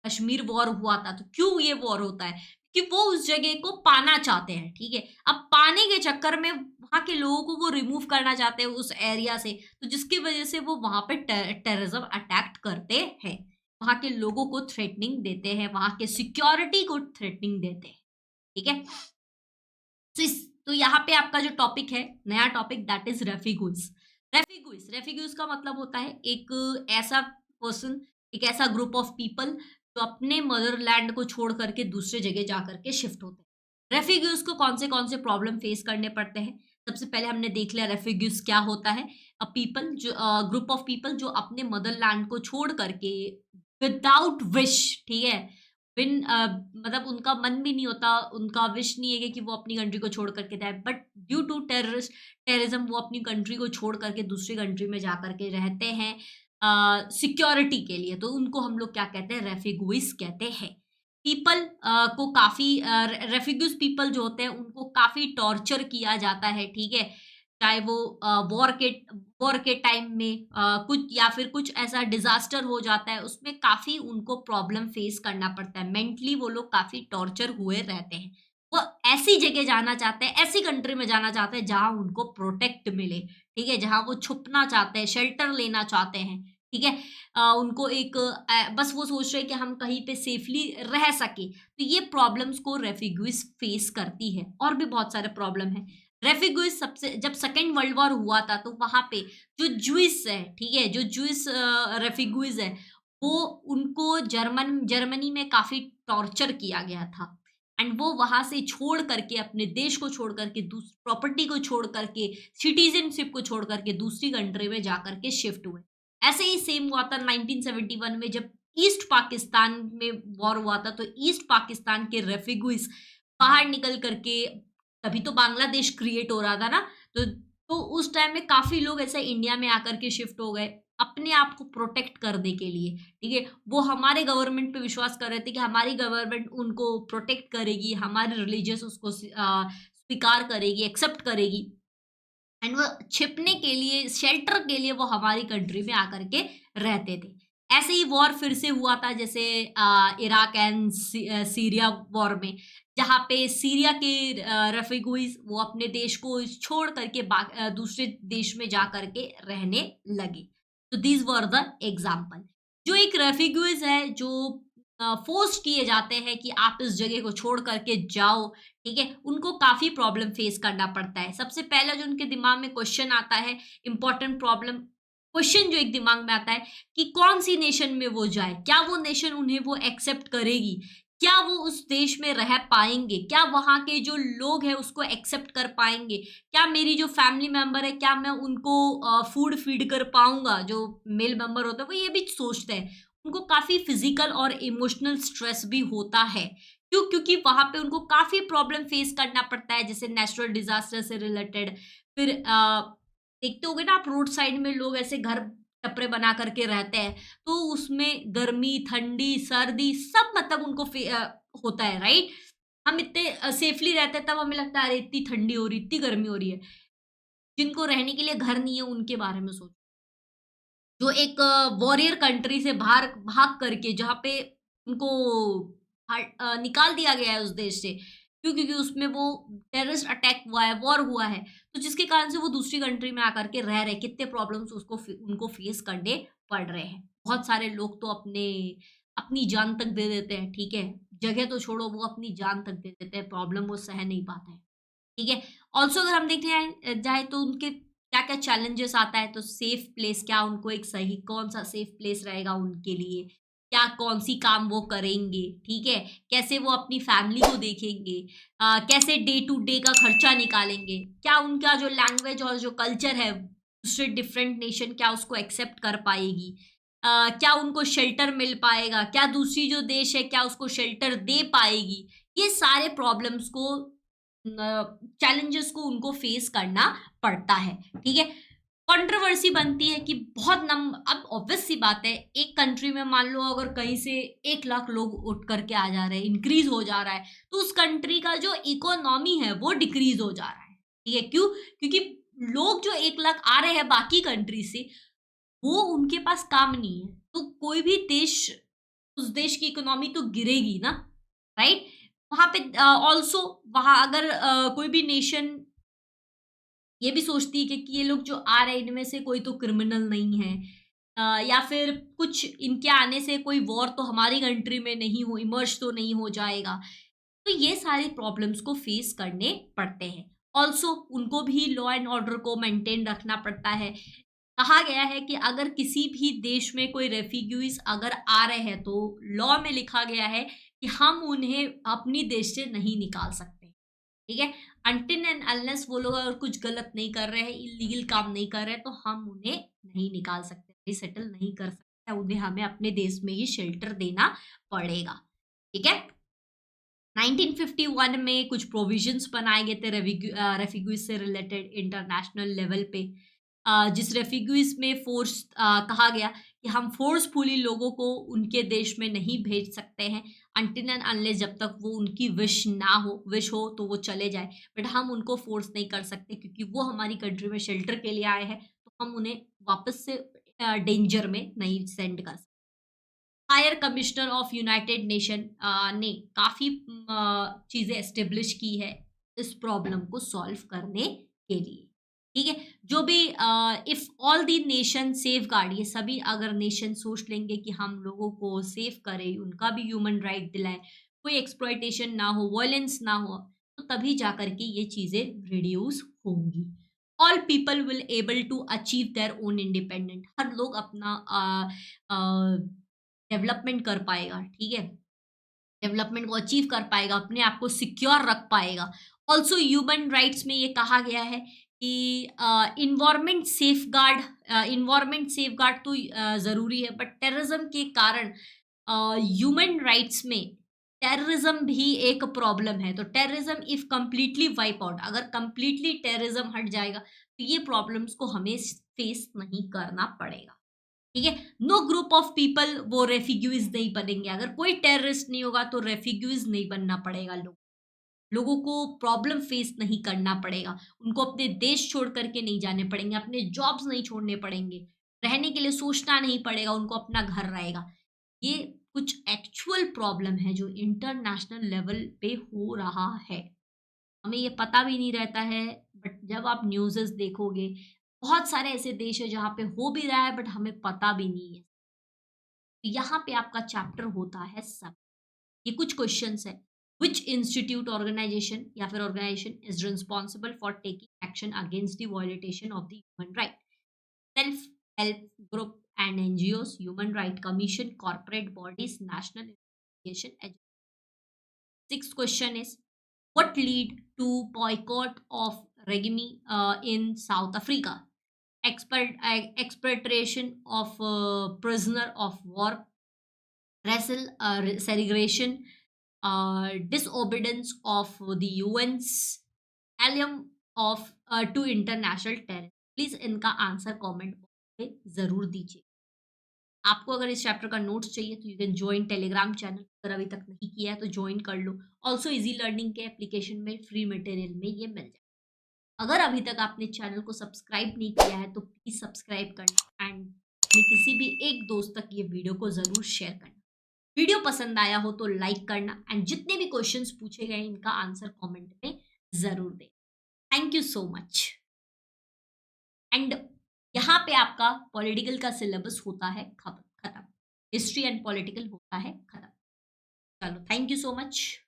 कश्मीर वॉर हुआ था, तो क्यों ये वॉर होता है कि वो उस जगह को पाना चाहते हैं। ठीक है, अब पाने के चक्कर में वहां के लोगों को वो रिमूव करना चाहते हैं उस एरिया से, तो जिसकी वजह से वो वहां पे टेररिज्म अटैक करते हैं, वहां के लोगों को थ्रेटनिंग देते हैं, वहां के सिक्योरिटी को थ्रेटनिंग देते हैं। ठीक है, तो यहाँ पे आपका जो टॉपिक है, नया topic, that is refugees. Refugees का मतलब होता है एक ऐसा पर्सन, एक ऐसा ग्रुप ऑफ पीपल जो अपने मदरलैंड को छोड़ करके दूसरे जगह जा करके शिफ्ट होते हैं। रेफ्यूजीज को कौन से प्रॉब्लम फेस करने पड़ते हैं? सबसे पहले हमने देख लिया रेफ्यूजीज क्या होता है। अ पीपल जो ग्रुप ऑफ पीपल जो अपने मदरलैंड को छोड़ करके विदाउट विश, ठीक है, मतलब उनका मन भी नहीं होता, उनका विश नहीं है कि वो अपनी कंट्री को छोड़ करके जाए, बट ड्यू टू टेररिज्म वो अपनी कंट्री को छोड़ करके दूसरी कंट्री में जा करके रहते हैं सिक्योरिटी के लिए। तो उनको हम लोग क्या कहते हैं? रेफ्यूजीज कहते हैं। पीपल को काफी रेफ्यूजीज पीपल जो होते हैं उनको काफी टॉर्चर किया जाता है। ठीक है, चाहे वो वॉर के टाइम में कुछ या फिर कुछ ऐसा डिजास्टर हो जाता है, उसमें काफी उनको प्रॉब्लम फेस करना पड़ता है। मेंटली वो लोग काफी टॉर्चर हुए रहते हैं। वो ऐसी जगह जाना चाहते हैं, ऐसी कंट्री में जाना चाहते हैं जहां उनको प्रोटेक्ट मिले। ठीक है, जहां वो छुपना चाहते हैं, शेल्टर लेना चाहते हैं। ठीक है, उनको एक बस वो सोच रहे हैं कि हम कहीं पे सेफली रह सके। तो ये प्रॉब्लम्स को रेफ्यूजीज फेस करती है, और भी बहुत सारे प्रॉब्लम है। रेफ्यूजीज सबसे, जब सेकेंड वर्ल्ड वॉर हुआ था, तो वहां पे जो जूइस है, ठीक है, जो जूइस रेफ्यूजीज है, वो उनको जर्मनी में काफी टॉर्चर किया गया था, एंड वो वहां से छोड़ करके, अपने देश को छोड़ करके, प्रॉपर्टी को छोड़ करके, सिटीजनशिप को छोड़ करके दूसरी कंट्री में जाकर के शिफ्ट हुए। ऐसे ही सेम हुआ था 1971 में, जब ईस्ट पाकिस्तान में वॉर हुआ था, तो ईस्ट पाकिस्तान के रेफ्यूजीज बाहर निकल करके, तभी तो बांग्लादेश क्रिएट हो रहा था ना, तो उस टाइम में काफी लोग ऐसे इंडिया में आकर के शिफ्ट हो गए अपने आप को प्रोटेक्ट करने के लिए। ठीक है, वो हमारे गवर्नमेंट पे विश्वास कर रहे थे कि हमारी गवर्नमेंट उनको प्रोटेक्ट करेगी, हमारे रिलीजियस उसको स्वीकार करेगी, एक्सेप्ट करेगी, एंड वो छिपने के लिए, शेल्टर के लिए वो हमारी कंट्री में आकर के रहते थे। ऐसे ही वॉर फिर से हुआ था, जैसे इराक एंड सीरिया वॉर में, जहाँ पे सीरिया के रेफ्यूजीज वो अपने देश को छोड़ करके दूसरे देश में जा करके रहने लगे। तो दीज वर द एग्जाम्पल। जो एक रेफ्यूजीज है, जो फोर्स किए जाते हैं कि आप इस जगह को छोड़ करके जाओ, ठीक है, उनको काफी प्रॉब्लम फेस करना पड़ता है। सबसे पहला जो उनके दिमाग में क्वेश्चन आता है, इंपॉर्टेंट प्रॉब्लम क्वेश्चन जो एक दिमाग में आता है कि कौन सी नेशन में वो जाए, क्या वो नेशन उन्हें वो एक्सेप्ट करेगी, क्या वो उस देश में रह पाएंगे, क्या वहाँ के जो लोग हैं उसको एक्सेप्ट कर पाएंगे, क्या मेरी जो फैमिली मेंबर है क्या मैं उनको फूड फीड कर पाऊंगा। जो मेल मेंबर होता है वो ये भी सोचते हैं। उनको काफी फिजिकल और इमोशनल स्ट्रेस भी होता है। क्यों? क्योंकि वहां पे उनको काफी प्रॉब्लम फेस करना पड़ता है, जैसे नेचुरल डिजास्टर से रिलेटेड। फिर देखते होगे ना आप, रोड साइड में लोग ऐसे घर टपरे बना करके रहते हैं, तो उसमें गर्मी, ठंडी, सर्दी सब मतलब उनको होता है, राइट? हम इतने सेफली रहते हैं, तब हमें लगता है अरे इतनी ठंडी हो रही, इतनी गर्मी हो रही है। जिनको रहने के लिए घर नहीं है उनके बारे में सोचो। जो एक वॉरियर कंट्री से बाहर भाग करके, जहाँ पे उनको निकाल दिया गया है उस देश से, क्यों? क्योंकि उसमें वो टेररिस्ट अटैक हुआ है, वॉर हुआ है, तो जिसके कारण से वो दूसरी कंट्री में आकर के रह रहे हैं। कितने प्रॉब्लम्स उनको फेस करने पड़ रहे हैं। बहुत सारे लोग तो अपनी जान तक दे देते हैं, ठीक है, जगह तो छोड़ो, वो अपनी जान तक दे देते हैं, प्रॉब्लम वो सह नहीं पाते हैं, ठीक है। ऑल्सो अगर हम देखने जाए तो उनके क्या-क्या चैलेंजेस आता है, तो सेफ प्लेस, क्या उनको एक सही कौन-सा सेफ प्लेस रहेगा उनके लिए? क्या कौन-सी काम वो करेंगे, ठीक है? कैसे वो अपनी फैमिली को देखेंगे? कैसे डे टू डे का खर्चा निकालेंगे? क्या उनका जो लैंग्वेज और जो कल्चर है, दूसरे डिफरेंट नेशन क्या उसको एक्सेप्ट कर पाएगी? क्या उनको शेल्टर मिल पाएगा? क्या दूसरी जो देश है, क्या उसको शेल्टर दे पाएगी? ये सारे प्रॉब्लम्स को चैलेंजेस को उनको फेस करना पड़ता है, ठीक है। कंट्रोवर्सी बनती है कि बहुत नम अब ऑब्वियस सी बात है, एक कंट्री में मान लो अगर कहीं से 1 लाख लोग उठ करके आ जा रहे हैं, इंक्रीज हो जा रहा है, तो उस कंट्री का जो इकोनॉमी है वो डिक्रीज हो जा रहा है, ठीक है। क्यों? क्योंकि लोग जो 1 लाख आ रहे हैं बाकी कंट्री से, वो उनके पास काम नहीं है, तो कोई भी देश, उस देश की इकोनॉमी तो गिरेगी ना, राइट? वहाँ पे ऑल्सो वहाँ अगर कोई भी नेशन ये भी सोचती है कि ये लोग जो आ रहे हैं इनमें से कोई तो क्रिमिनल नहीं है, या फिर कुछ इनके आने से कोई वॉर तो हमारी कंट्री में नहीं हो, इमर्ज तो नहीं हो जाएगा। तो ये सारी प्रॉब्लम्स को फेस करने पड़ते हैं। ऑल्सो उनको भी लॉ एंड ऑर्डर को मेंटेन रखना पड़ता है। कहा गया है कि अगर किसी भी देश में कोई रेफ्यूजीज अगर आ रहे हैं, तो लॉ में लिखा गया है कि हम उन्हें अपनी देश से नहीं निकाल सकते, ठीक है। अनटिल एंड अनलेस वो लोग अगर कुछ गलत नहीं कर रहे हैं, इलीगल काम नहीं कर रहे हैं, तो हम उन्हें नहीं निकाल सकते, रिसेटल नहीं कर सकते, उन्हें हमें अपने देश में ही शेल्टर देना पड़ेगा, ठीक है। 1951 में कुछ प्रोविजंस बनाए गए थे रेफ्यूजीज से रिलेटेड इंटरनेशनल लेवल पे। जिस रेफ्यूजीज में कहा गया कि हम फोर्सफुली लोगों को उनके देश में नहीं भेज सकते हैं, अनटिल एंड अनलेस जब तक वो उनकी विश हो तो वो चले जाए, बट हम उनको फोर्स नहीं कर सकते, क्योंकि वो हमारी कंट्री में शेल्टर के लिए आए हैं, तो हम उन्हें वापस से डेंजर में नहीं सेंड कर सकते। Higher commissioner of United Nation ने काफ़ी चीज़ें एस्टेब्लिश की है इस प्रॉब्लम को सॉल्व करने के लिए, ठीक है। जो भी if all the nation safeguard, ये सभी अगर नेशन सोच लेंगे कि हम लोगों को सेफ करें, उनका भी ह्यूमन राइट दिलाएं, कोई एक्सप्लॉइटेशन ना हो, वायलेंस ना हो, तो तभी जा कर के ये चीज़ें रिड्यूस होंगी। All people will able to achieve their own independent, हर लोग अपना डेवलपमेंट कर पाएगा, ठीक है? डेवलपमेंट को अचीव कर पाएगा, अपने आप को सिक्योर रख पाएगा। ऑल्सो ह्यूमन राइट्स में ये कहा गया है कि इन्वायरमेंट सेफगार्ड तो ज़रूरी है, बट टेररिज्म के कारण ह्यूमन राइट्स में टेररिज्म भी एक प्रॉब्लम है। तो terrorism if completely wipe out, अगर कंप्लीटली टेररिज्म हट जाएगा, तो ये प्रॉब्लम्स को हमें फेस नहीं करना पड़ेगा। ठीक है। नो ग्रुप ऑफ पीपल वो रेफ्यूजीज नहीं बनेंगे, अगर कोई टेररिस्ट नहीं होगा तो रेफ्यूजीज नहीं बनना पड़ेगा। लोगों को प्रॉब्लम फेस नहीं करना पड़ेगा, उनको अपने देश छोड़ करके नहीं जाने पड़ेंगे, अपने जॉब्स नहीं छोड़ने पड़ेंगे, रहने के लिए सोचना नहीं पड़ेगा, उनको अपना घर रहेगा। ये कुछ एक्चुअल प्रॉब्लम है जो इंटरनेशनल लेवल पे हो रहा है। हमें ये पता भी नहीं रहता है, बट जब आप न्यूज़ेस देखोगे, बहुत सारे ऐसे देश हैं जहाँ पे हो भी रहा है बट हमें पता भी नहीं है। तो यहाँ पे आपका चैप्टर होता है सब। ये कुछ क्वेश्चंस है। व्हिच इंस्टीट्यूट ऑर्गेनाइजेशन या फिर organisation is responsible for taking action against the violation of the human right? Self help group and NGOs, human right commission, corporate bodies, national investigation. Sixth question is, what lead to boycott of regime in South Africa? Expatriation of prisoner of war, segregation, disobedience of the UN's allium of to international terror. Please इनका आंसर कमेंट बॉक्स में जरूर दीजिए। आपको अगर इस चैप्टर का नोट्स चाहिए तो you can join Telegram channel, अगर अभी तक नहीं किया है तो ज्वाइन कर लो। ऑल्सो इजी लर्निंग के एप्लीकेशन में फ्री मटेरियल में ये मिल जाए। अगर अभी तक आपने चैनल को सब्सक्राइब नहीं किया है तो प्लीज सब्सक्राइब करना एंड अपने किसी भी एक दोस्त तक ये वीडियो को जरूर शेयर करना। वीडियो पसंद आया हो तो लाइक करना एंड जितने भी क्वेश्चंस पूछे गए इनका आंसर कमेंट में जरूर दें। Thank you so much. And यहाँ पे आपका पॉलिटिकल का सिलेबस होता है खत्म। हिस्ट्री एंड पॉलिटिकल होता है खत्म। चलो, थैंक यू सो मच।